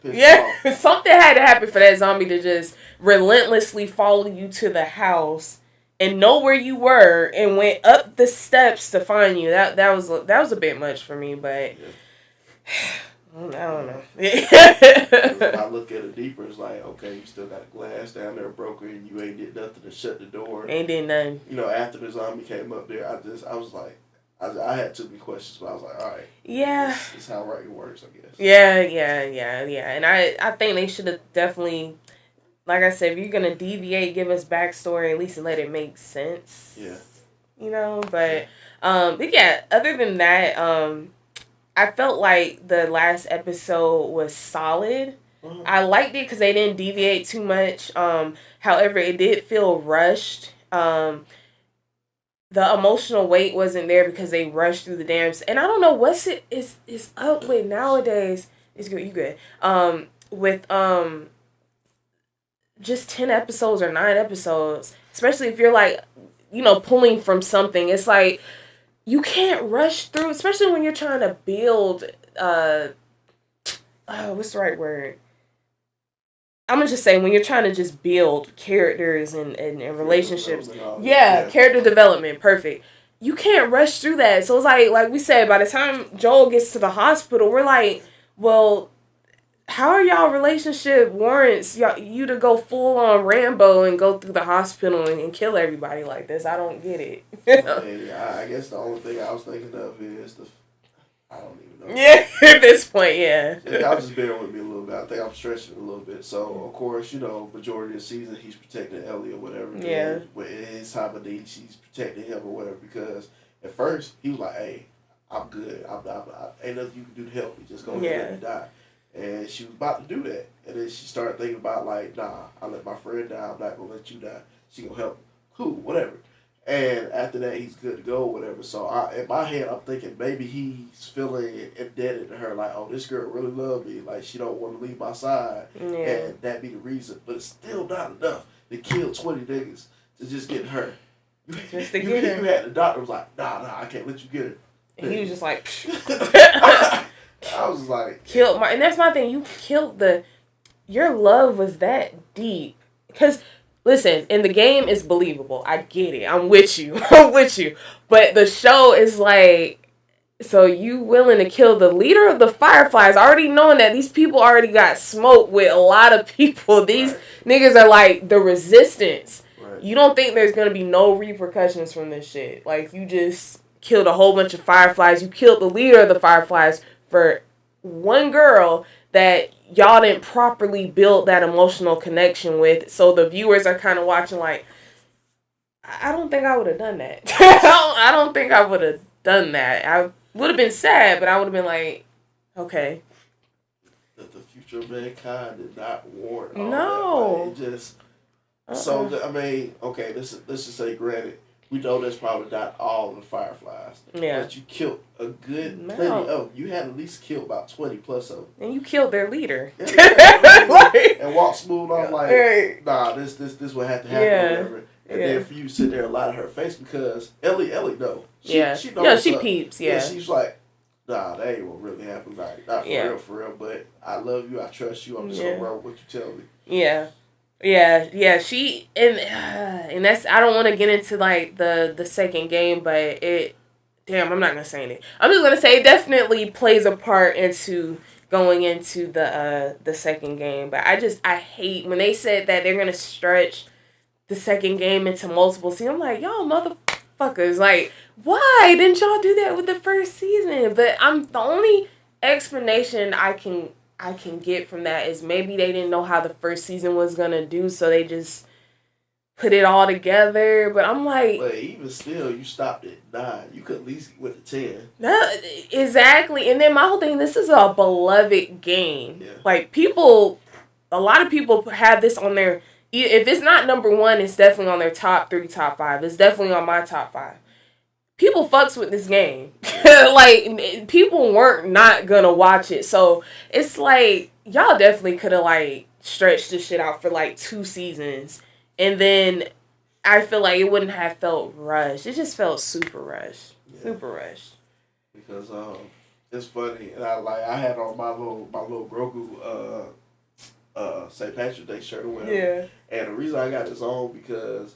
Something had to happen for that zombie to just relentlessly follow you to the house and know where you were and went up the steps to find you. That was a bit much for me, but I don't know. If I look at it deeper, it's like, okay, you still got glass down there broken, and you ain't did nothing to shut the door. Ain't did nothing. You know, after the zombie came up there, I was like, I had too many questions, but I was like, all right. Yeah. This is how writing works, I guess. Yeah. And I think they should have definitely, like I said, if you're going to deviate, give us backstory, at least let it make sense. Yeah. You know, but yeah, other than that, I felt like the last episode was solid. Mm-hmm. I liked it because they didn't deviate too much. However, it did feel rushed. The emotional weight wasn't there because they rushed through the dams. And I don't know what's is up with nowadays. It's good. You good. With just 10 episodes or 9 episodes, especially if you're like, you know, pulling from something. It's like you can't rush through, especially when you're trying to build what's the right word? I'm gonna just say when you're trying to just build characters and relationships. Yeah, character development, perfect. You can't rush through that. So it's like we said, by the time Joel gets to the hospital, we're like, well, how are y'all relationship warrants you to go full on Rambo and go through the hospital and kill everybody like this? I don't get it. I guess the only thing I was thinking of is I don't even know. Yeah, at this point, yeah. Y'all just bear with me a little bit. I think I'm stretching a little bit. So, of course, you know, majority of the season, he's protecting Ellie or whatever. Yeah. In his time of need, she's protecting him or whatever. Because at first, he was like, hey, I'm good. Ain't nothing you can do to help me. Just go ahead and let me die. And she was about to do that. And then she started thinking about, like, nah, I let my friend die. I'm not going to let you die. She going to help. Cool, whatever. And after that, he's good to go, whatever. So in my head, I'm thinking maybe he's feeling indebted to her. Like, oh, this girl really loves me. Like, she don't want to leave my side. Yeah. And that be the reason. But it's still not enough to kill 20 niggas to just get her. Just to get her. You had the doctor was like, nah, I can't let you get her. And he was just like... I was like... And that's my thing. You killed your love was that deep. Because... Listen, in the game, it's believable. I get it. I'm with you. But the show is like, so you willing to kill the leader of the Fireflies, already knowing that these people already got smoked with a lot of people. These niggas are like the resistance. Right. You don't think there's going to be no repercussions from this shit. Like, you just killed a whole bunch of Fireflies. You killed the leader of the Fireflies for one girl that y'all didn't properly build that emotional connection with. So the viewers are kind of watching like, I don't think I would have done that. I don't think I would have done that. I would have been sad, but I would have been like, okay. The future of mankind did not warrant all no. that. Like, it just... So, I mean, okay, let's just say, granted, we know that's probably not all of the Fireflies. Yeah. But you killed a good plenty of them. You had at least killed about 20 plus of them. And you killed their leader. And walked smooth on like, nah, this what had to happen or whatever. And then for you to sit there and lie to her face because Ellie knows. She knows. She peeps, yeah. She's like, nah, that ain't what really happened. Like, not for real, but I love you, I trust you, I'm just gonna run with what you tell me. Yeah. She and that's I don't want to get into like the second game, but I'm not gonna say anything. I'm just gonna say it definitely plays a part into going into the second game. But I hate when they said that they're gonna stretch the second game into multiple seasons. I'm like, y'all motherfuckers, like, why didn't y'all do that with the first season? But the only explanation I can get from that is maybe they didn't know how the first season was gonna do, so they just put it all together. But I'm like, but even still, you stopped at 9. You could at least get with the 10. No, exactly. And then my whole thing, this is a beloved game. Yeah. Like a lot of people have this on their. If it's not number 1, it's definitely on their top 3, top 5. It's definitely on my top 5. People fucks with this game. Like, people weren't not gonna watch it. So, it's like, y'all definitely could have, like, stretched this shit out for, like, 2 seasons. And then, I feel like it wouldn't have felt rushed. It just felt super rushed. Yeah. Super rushed. Because, it's funny, and I had on my little Grogu St. Patrick's Day shirt or whatever. Yeah. And the reason I got this on because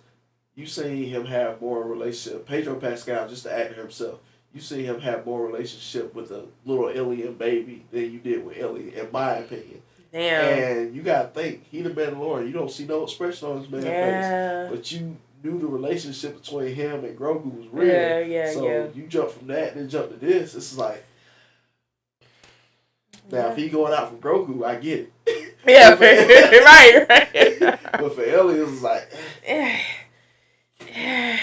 you seen him have more relationship. Pedro Pascal, just the actor himself, you see him have more relationship with a little alien baby than you did with Ellie, in my opinion. Damn. And you gotta think, he the Mandalorian. You don't see no expression on his man's face, but you knew the relationship between him and Grogu was real. So you jump from that, then jump to this. This is like, now if he going out for Grogu, I get it. Yeah, right. But for Ellie, it was like,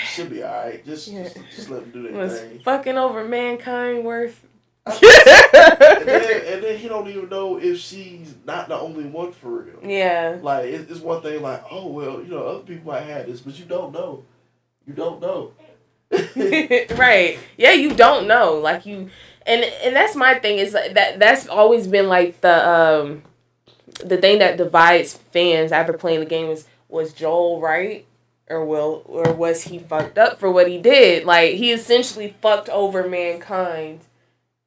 should be alright. Just let him do that was thing. Fucking over mankind worth. and then he don't even know if she's not the only one for real. Yeah. Like, it's one thing like, oh, well, other people might have this, but you don't know. You don't know. Right. Yeah, you don't know. Like, you... And that's my thing, is that's always been, like, the thing that divides fans after playing the game was Joel right? Or was he fucked up for what he did? Like, he essentially fucked over mankind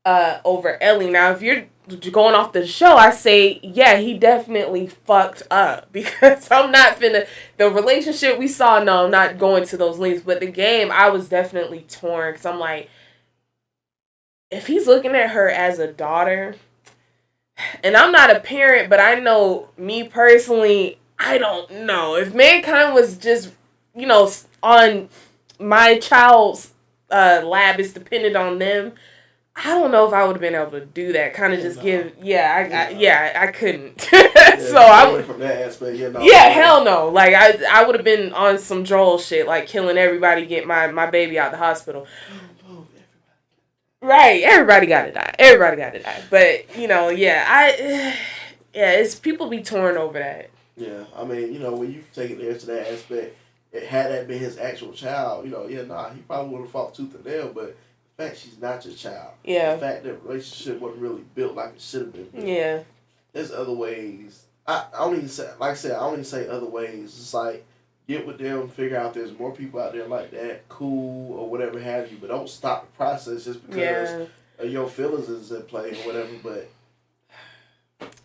over Ellie. Now, if you're going off the show, I say, yeah, he definitely fucked up. Because I'm not finna... The relationship we saw, no, I'm not going to those links. But the game, I was definitely torn. Because I'm like, if he's looking at her as a daughter... And I'm not a parent, but I know, me personally, I don't know. If mankind was just, on my child's lab is dependent on them, I don't know if I would have been able to do that. Kind of just give, I couldn't. So I would from that aspect, hell no. Like I would have been on some Joel shit, like killing everybody, get my baby out the hospital. Right, everybody gotta die. But it's people be torn over that. Yeah, I mean, when you take it there to that aspect, had that been his actual child, he probably would have fought tooth and nail. But the fact she's not your child, the fact that relationship wasn't really built like it should have been built. Yeah, there's other ways. I don't even say, like I said, I don't even say other ways. It's like, get with them, figure out there's more people out there like that, cool, or whatever have you, but don't stop the process just because your feelings is in play or whatever, but...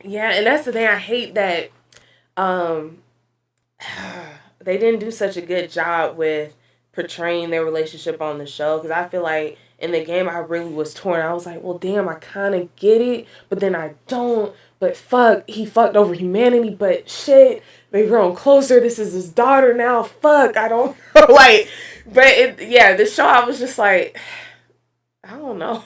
Yeah, and that's the thing, I hate that they didn't do such a good job with portraying their relationship on the show, because I feel like in the game I really was torn. I was like, well, damn, I kind of get it, but then I don't, but fuck, he fucked over humanity, but shit... They've grown closer. This is his daughter now. Fuck, I don't know. Like, but this show, I was just like, I don't know.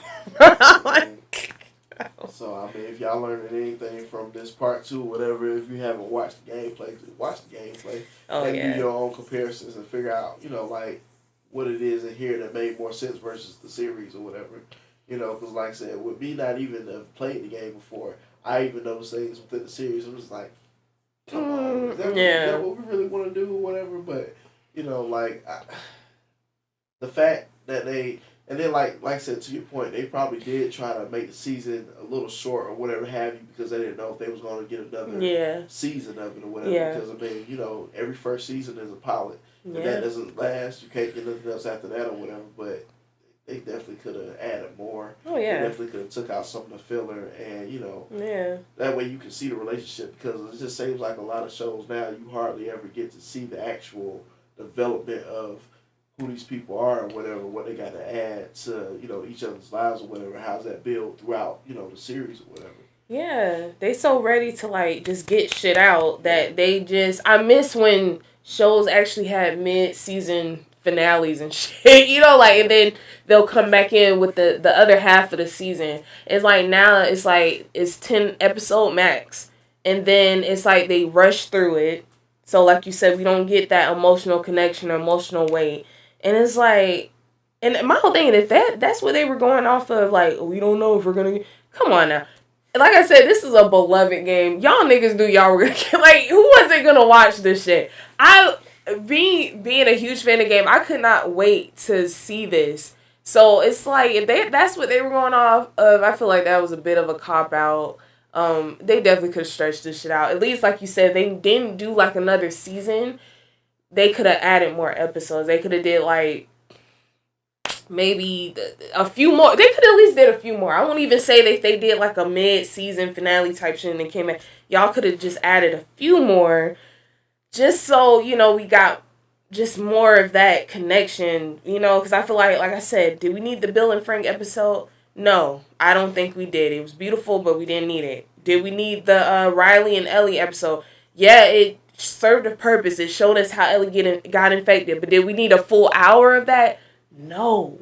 So, I mean, if y'all learned anything from this part 2, whatever, if you haven't watched the gameplay, just watch the gameplay. And do your own comparisons and figure out, like, what it is in here that made more sense versus the series or whatever. Because like I said, with me not even have played the game before, I even noticed things within the series. I'm just like, come on, is that what we really want to do or whatever? But, the fact that they, and then like I said, to your point, they probably did try to make the season a little short or whatever have you, because they didn't know if they was going to get another season of it or whatever. Yeah. Because, I mean, every first season is a pilot. If that doesn't last, you can't get nothing else after that or whatever, but they definitely could have added more. Oh, yeah. They definitely could have took out some of the filler and, that way you can see the relationship, because it just seems like a lot of shows now, you hardly ever get to see the actual development of who these people are or whatever, what they got to add to, each other's lives or whatever. How's that build throughout, the series or whatever. Yeah, they so ready to, like, just get shit out that they just... I miss when shows actually had mid-season finales and shit, and then they'll come back in with the other half of the season. It's like now it's like it's 10 episode max, and then it's like they rush through it. So like you said, we don't get that emotional connection or emotional weight, and it's like, and my whole thing is that's what they were going off of. Like, we don't know if we're gonna come on now. Like I said, this is a beloved game. Y'all niggas knew y'all were gonna get, like, who wasn't gonna watch this shit? Being a huge fan of the game, I could not wait to see this. So it's like, if that's what they were going off of, I feel like that was a bit of a cop-out. They definitely could have stretched this shit out. At least, like you said, they didn't do, like, another season. They could have added more episodes. They could have did, like, maybe a few more. They could at least did a few more. I won't even say that they did like a mid-season finale type shit and then came back. Y'all could have just added a few more, just so, you know, we got just more of that connection, you know, because I feel like I said, did we need the Bill and Frank episode? No, I don't think we did. It was beautiful, but we didn't need it. Did we need the Riley and Ellie episode? Yeah, it served a purpose. It showed us how Ellie got infected, but did we need a full hour of that? No.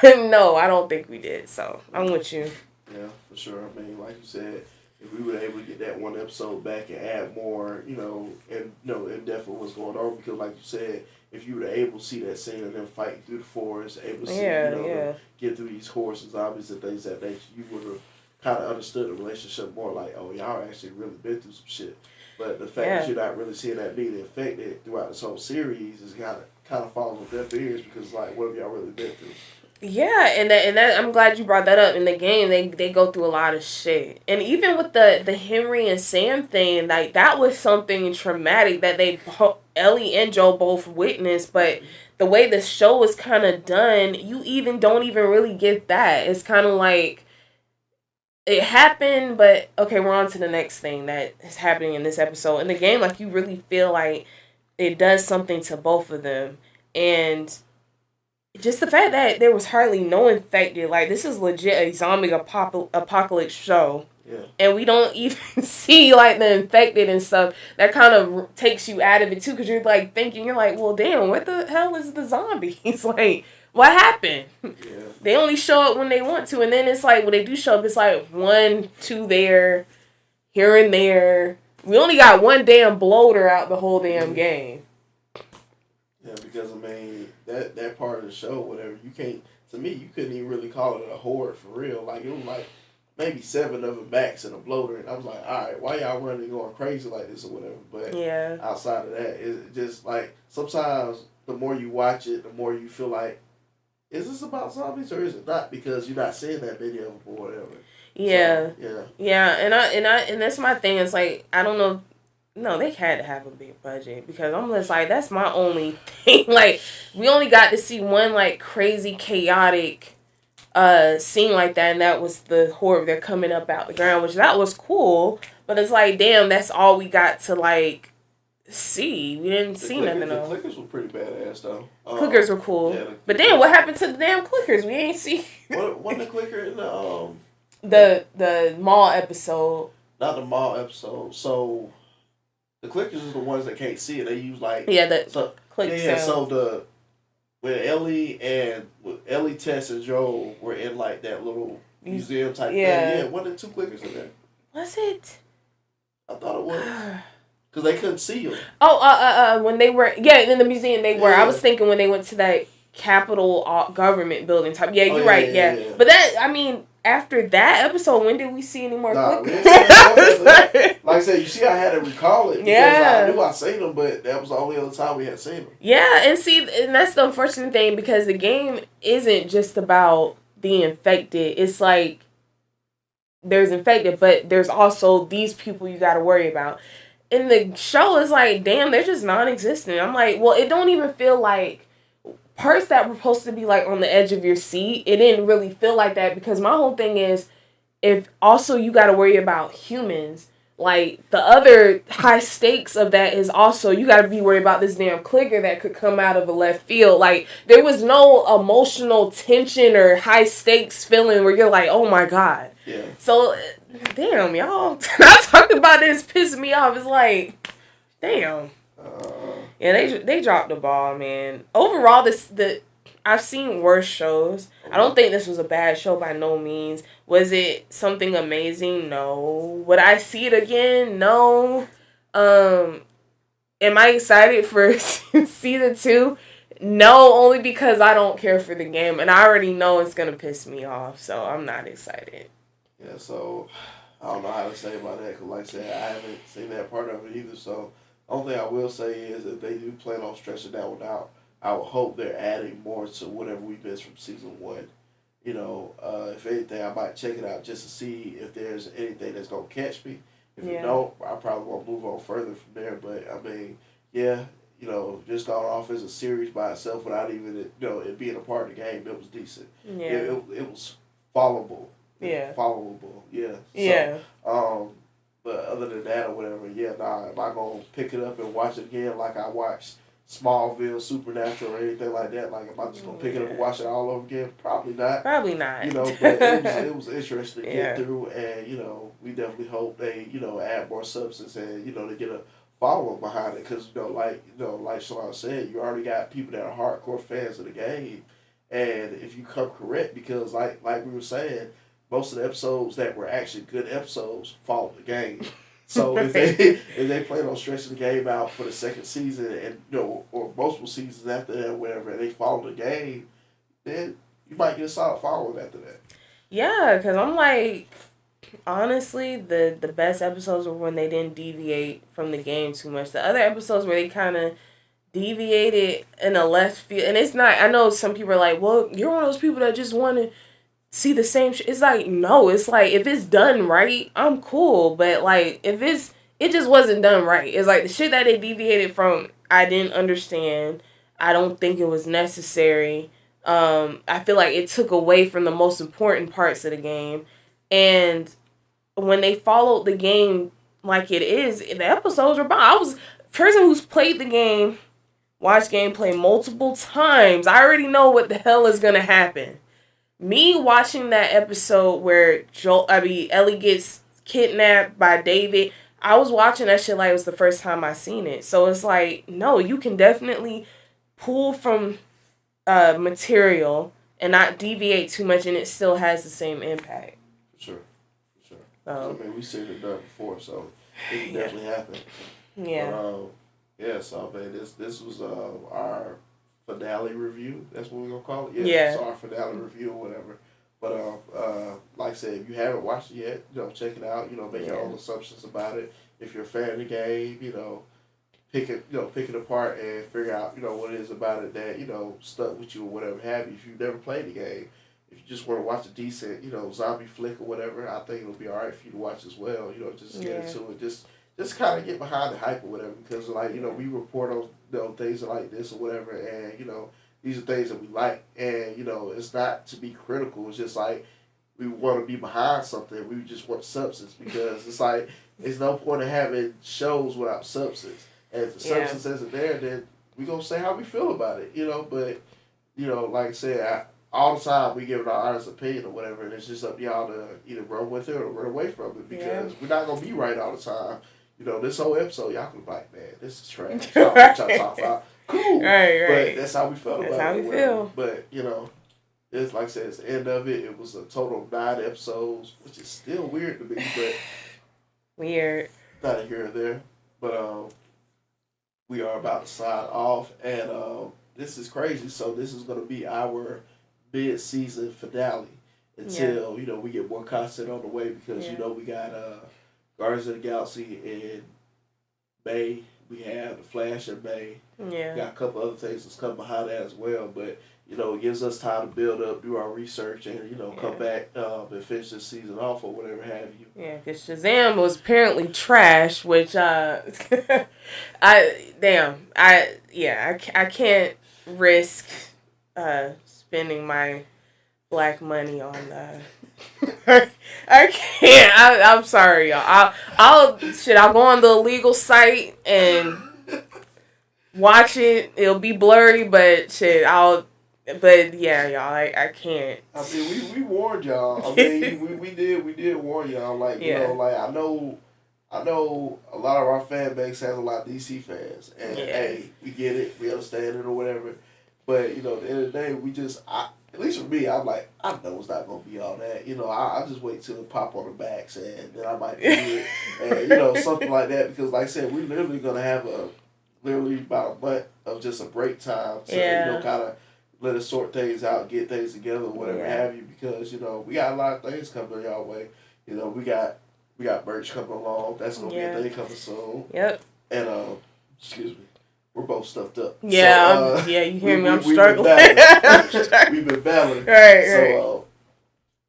No, I don't think we did, so I'm with you. Yeah, for sure. I mean, like you said, if we were able to get that one episode back and add more, you know, and in depth of what's going on, because like you said, if you were able to see that scene of them fighting through the forest, able to see, get through these horses, zombies and things that you would have kind of understood the relationship more. Like, oh, y'all actually really been through some shit. But the fact that you're not really seeing that being infected throughout this whole series is kind of falls with deaf ears, because like, what have y'all really been through? Yeah, and that I'm glad you brought that up. In the game, they go through a lot of shit, and even with the Henry and Sam thing, like that was something traumatic that Ellie and Joe both witnessed. But the way the show is kind of done, you don't even really get that. It's kind of like it happened, but okay, we're on to the next thing that is happening in this episode. In the game, like you really feel like it does something to both of them, and just the fact that there was hardly no infected, like this is legit a zombie apocalypse show. Yeah. And we don't even see like the infected and stuff. That kind of takes you out of it too, because you're like thinking, you're like, well, damn, what the hell is the zombies? Like, what happened? Yeah. They only show up when they want to, and then it's like when they do show up, it's like 1, 2 there, here and there. We only got one damn bloater out the whole damn game. Yeah, because I mean that part of the show, whatever, you can't. To me, you couldn't even really call it a horde for real. Like it was like maybe 7 of them backs and a bloater, and I was like, all right, why y'all running going crazy like this or whatever? But outside of that, it's just like sometimes the more you watch it, the more you feel like, is this about zombies or is it not? Because you're not seeing that many of them or whatever. Yeah. So, yeah, and that's my thing. It's like I don't know. No, they had to have a big budget, because I'm just like, that's my only thing. Like, we only got to see one, like, crazy, chaotic scene like that, and that was the horde. They're coming up out the ground, which that was cool, but it's like, damn, that's all we got to, like, see. We didn't see nothing else. The clickers were pretty badass, though. Clickers were cool. Yeah, but then what happened to the damn clickers? We ain't see. Wasn't the clicker in the mall episode? Not the mall episode, so... The clickers is the ones that can't see it. They use like click sound. So when Ellie, Tess, and Joel were in like that little museum type thing. Yeah, one of the 2 clickers in there. Was it? I thought it was. Because they couldn't see them. When they were in the museum they were. I was thinking when they went to that Capitol government building type. Yeah, you're right. Yeah. But that, I mean, after that episode, when did we see any more clickers? Like I said, you see, I had to recall it because I knew I seen them, but that was the only other time we had seen them. Yeah, and that's the unfortunate thing, because the game isn't just about the infected. It's like there's infected, but there's also these people you got to worry about. And the show is like, damn, they're just non-existent. I'm like, well, it don't even feel like parts that were supposed to be like on the edge of your seat, it didn't really feel like that, because my whole thing is, if also you got to worry about humans, like the other high stakes of that is also you got to be worried about this damn clicker that could come out of a left field. Like there was no emotional tension or high stakes feeling where you're like, oh my god. Yeah. So damn, y'all, I talked about this pissing me off. It's like, damn. Yeah, they dropped the ball, man. Overall, I've seen worse shows. I don't think this was a bad show by no means. Was it something amazing? No. Would I see it again? No. Am I excited for season 2? No, only because I don't care for the game, and I already know it's gonna piss me off, so I'm not excited. Yeah, so I don't know how to say about that, because like I said, I haven't seen that part of it either, so... Only thing I will say is if they do plan on stretching that one out, I would hope they're adding more to whatever we missed from season 1. You know, if anything, I might check it out just to see if there's anything that's going to catch me. If you don't, I probably won't move on further from there. But, I mean, yeah, just gone off as a series by itself without even it being a part of the game. It was decent. Yeah. It was followable. Yeah. Followable. Yeah. Yeah. So, but other than that or whatever, am I gonna pick it up and watch it again like I watched Smallville, Supernatural, or anything like that? Like, am I just gonna pick it up and watch it all over again? Probably not. Probably not. But it was interesting to get through, and we definitely hope they add more substance and they get a following behind it because like Shalon said, you already got people that are hardcore fans of the game, and if you come correct, because like we were saying, most of the episodes that were actually good episodes follow the game. So if they plan on stretching the game out for the second season and or multiple seasons after that, or whatever, and they follow the game, then you might get a solid following after that. Yeah, because I'm like, honestly, the best episodes were when they didn't deviate from the game too much. The other episodes where they kind of deviated in a left field, and it's not. I know some people are like, "Well, you're one of those people that just want to see the same shit." It's like, no, it's like if it's done right, I'm cool. But like if it just wasn't done right. It's like the shit that they deviated from, I didn't understand. I don't think it was necessary. I feel like it took away from the most important parts of the game. And when they followed the game like it is, the episodes were bomb. I was a person who's played the game, watched gameplay multiple times. I already know what the hell is gonna happen. Me watching that episode where Ellie gets kidnapped by David, I was watching that shit like it was the first time I seen it. So it's like, no, you can definitely pull from material and not deviate too much, and it still has the same impact. Sure. I mean, we've seen it done before, so it can definitely happen. Yeah. So man, this was our finale review. That's what we're gonna call it. Yeah. So our finale review or whatever. But like I said, if you haven't watched it yet, check it out. Make your own assumptions about it. If you're a fan of the game, pick it apart and figure out what it is about it that stuck with you or whatever have you. If you've never played the game, if you just want to watch a decent zombie flick or whatever, I think it'll be alright for you to watch as well. Just get into it. Just kind of get behind the hype or whatever, because we report on things like this or whatever, and these are things that we like, and it's not to be critical. It's just like we want to be behind something. We just want substance, because it's like there's no point in having shows without substance. And if the substance isn't there, then we gonna say how we feel about it, But like I said, all the time we give it our honest opinion or whatever, and it's just up to y'all to either run with it or run away from it, because we're not gonna be right all the time. This whole episode, y'all can be like, man, this is trash. Y'all talk about cool, right. But that's how we felt about it. That's how we feel. But it's like I said, it's the end of it. It was a total of 9 episodes, which is still weird to me, but weird. Not a here or there, but we are about to sign off, and this is crazy. So this is going to be our mid-season finale until we get more content on the way, because we got Guardians of the Galaxy in May. We have The Flash in May. Yeah. We got a couple other things that's come behind that as well, but it gives us time to build up, do our research, and come back and finish this season off or whatever have you. Yeah, because Shazam was apparently trash, which I can't risk spending my black money on I can't. I'm sorry, y'all. I'll go on the illegal site and watch it. It'll be blurry, but But yeah, y'all, I can't. I mean, we warned y'all. I mean, we did warn y'all. Like I know a lot of our fan base has a lot of DC fans, and hey, we get it, we understand it or whatever. But at the end of the day, at least for me, I'm like, I know it's not gonna be all that. I just wait till it pop on the backs, and then I might do it, and something like that. Because like I said, we're literally gonna have about a month of just a break time to kind of let us sort things out, get things together, whatever have you. Because we got a lot of things coming y'all way. We got merch coming along. That's gonna be a thing coming soon. Yep. And excuse me. We're both stuffed up. Yeah, so, you hear me? I'm struggling. We've been battling. Right. So,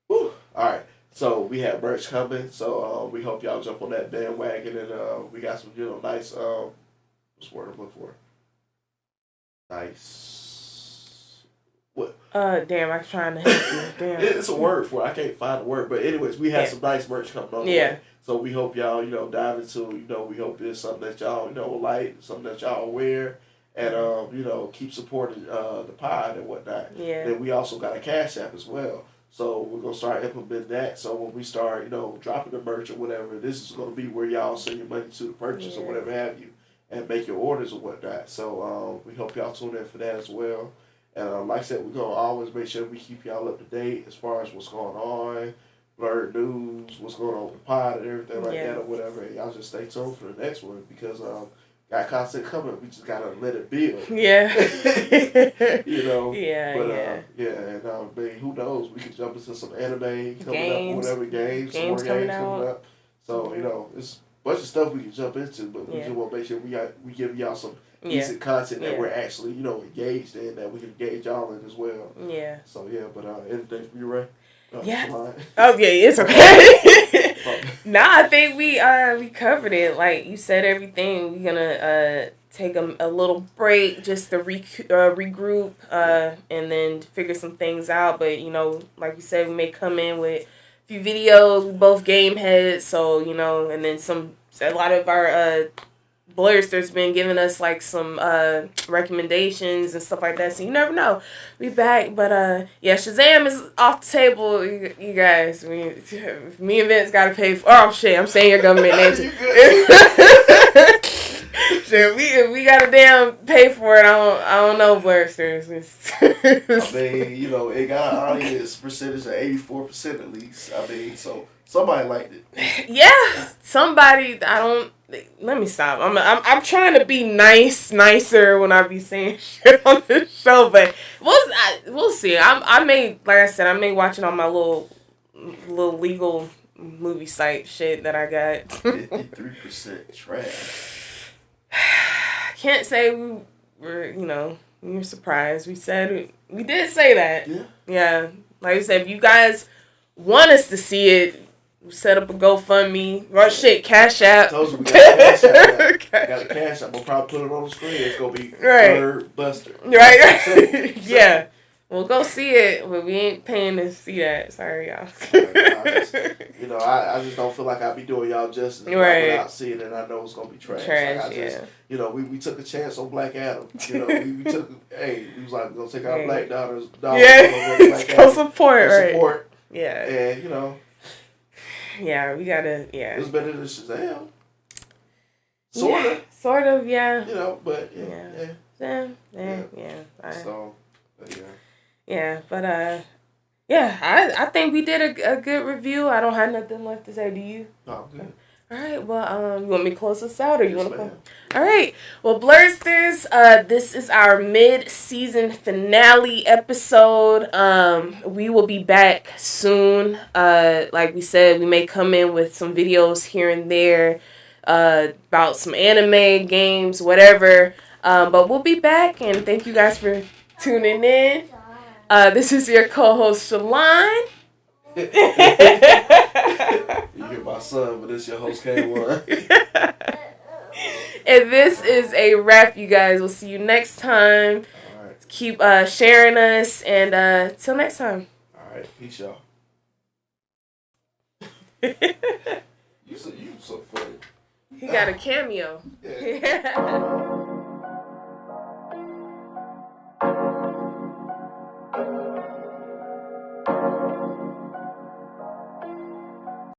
all right. So we have merch coming. So we hope y'all jump on that bandwagon, and we got some nice what's the word I'm looking for? Nice. What? Damn, I'm trying to help you. Damn. It's a word for it. I can't find the word. But anyways, we have some nice merch coming on the way. So we hope y'all, dive into, we hope it's something that y'all, like, something that y'all wear. And, keep supporting the pod and whatnot. Yeah. Then we also got a Cash App as well. So we're going to start implementing that. So when we start, dropping the merch or whatever, this is going to be where y'all send your money to the purchase or whatever have you. And make your orders or whatnot. So we hope y'all tune in for that as well. And like I said, we're going to always make sure we keep y'all up to date as far as what's going on, Blerd news, what's going on with the pod and everything like that or whatever. And y'all just stay tuned for the next one because got content coming. We just got to let it build. Yeah. And who knows? We could jump into some anime coming games, up, whatever games some more games coming up. So, it's a bunch of stuff we can jump into, but we just want to make sure we give y'all some decent content that we're actually, engaged in, that we can engage y'all in as well. Yeah. So, but anything from you, Ray? Yeah. Oh, yeah, it's okay. Nah, I think we covered it. Like you said, everything. We're gonna take a little break just to regroup and then figure some things out. But like you said, we may come in with a few videos. We both game heads, so and then a lot of our Blerdster's been giving us like some recommendations and stuff like that, so you never know. We back, but Shazam is off the table, you guys. Me and Vince gotta pay for. Oh shit, I'm saying your government name. Shit, we gotta damn pay for it. I don't know, Blerdsters. It got an audience percentage of 84% at least. So somebody liked it. Yeah, somebody. Let me stop. I'm trying to be nicer when I be saying shit on this show, but we'll see. I may watch it on my little legal movie site shit that I got. 53% trash. Can't say we were surprised. We did say that. Yeah. Like I said, if you guys want us to see it, set up a GoFundMe. Or shit, Cash App. I told you we got a Cash App. Got a Cash App. We'll probably put it on the screen. It's going to be Blerd Buster. Right. Yeah. We'll go see it, but we ain't paying to see that. Sorry, y'all. I just don't feel like I'd be doing y'all justice without seeing it. I know it's going to be trash. We took a chance on Black Adam. We took, we was like, we're going to take our black daughters. Go support, right. Support. Yeah. And, yeah, we gotta, it's better than Shazam. Sort of, yeah. But, yeah. So, yeah, but, I think we did a good review. I don't have nothing left to say. Do you? No, good. All right, well, you want me to close this out, or you want to play? All right, well, Blerdsters, this is our mid-season finale episode. We will be back soon. Like we said, we may come in with some videos here and there about some anime, games, whatever. But we'll be back, and thank you guys for tuning in. This is your co-host, Shalane. You hear my son, but this your host, K1. And this is a wrap, you guys. We'll see you next time. All right. Keep sharing us, and till next time. All right, peace, y'all. You so funny. He got a cameo. Yeah.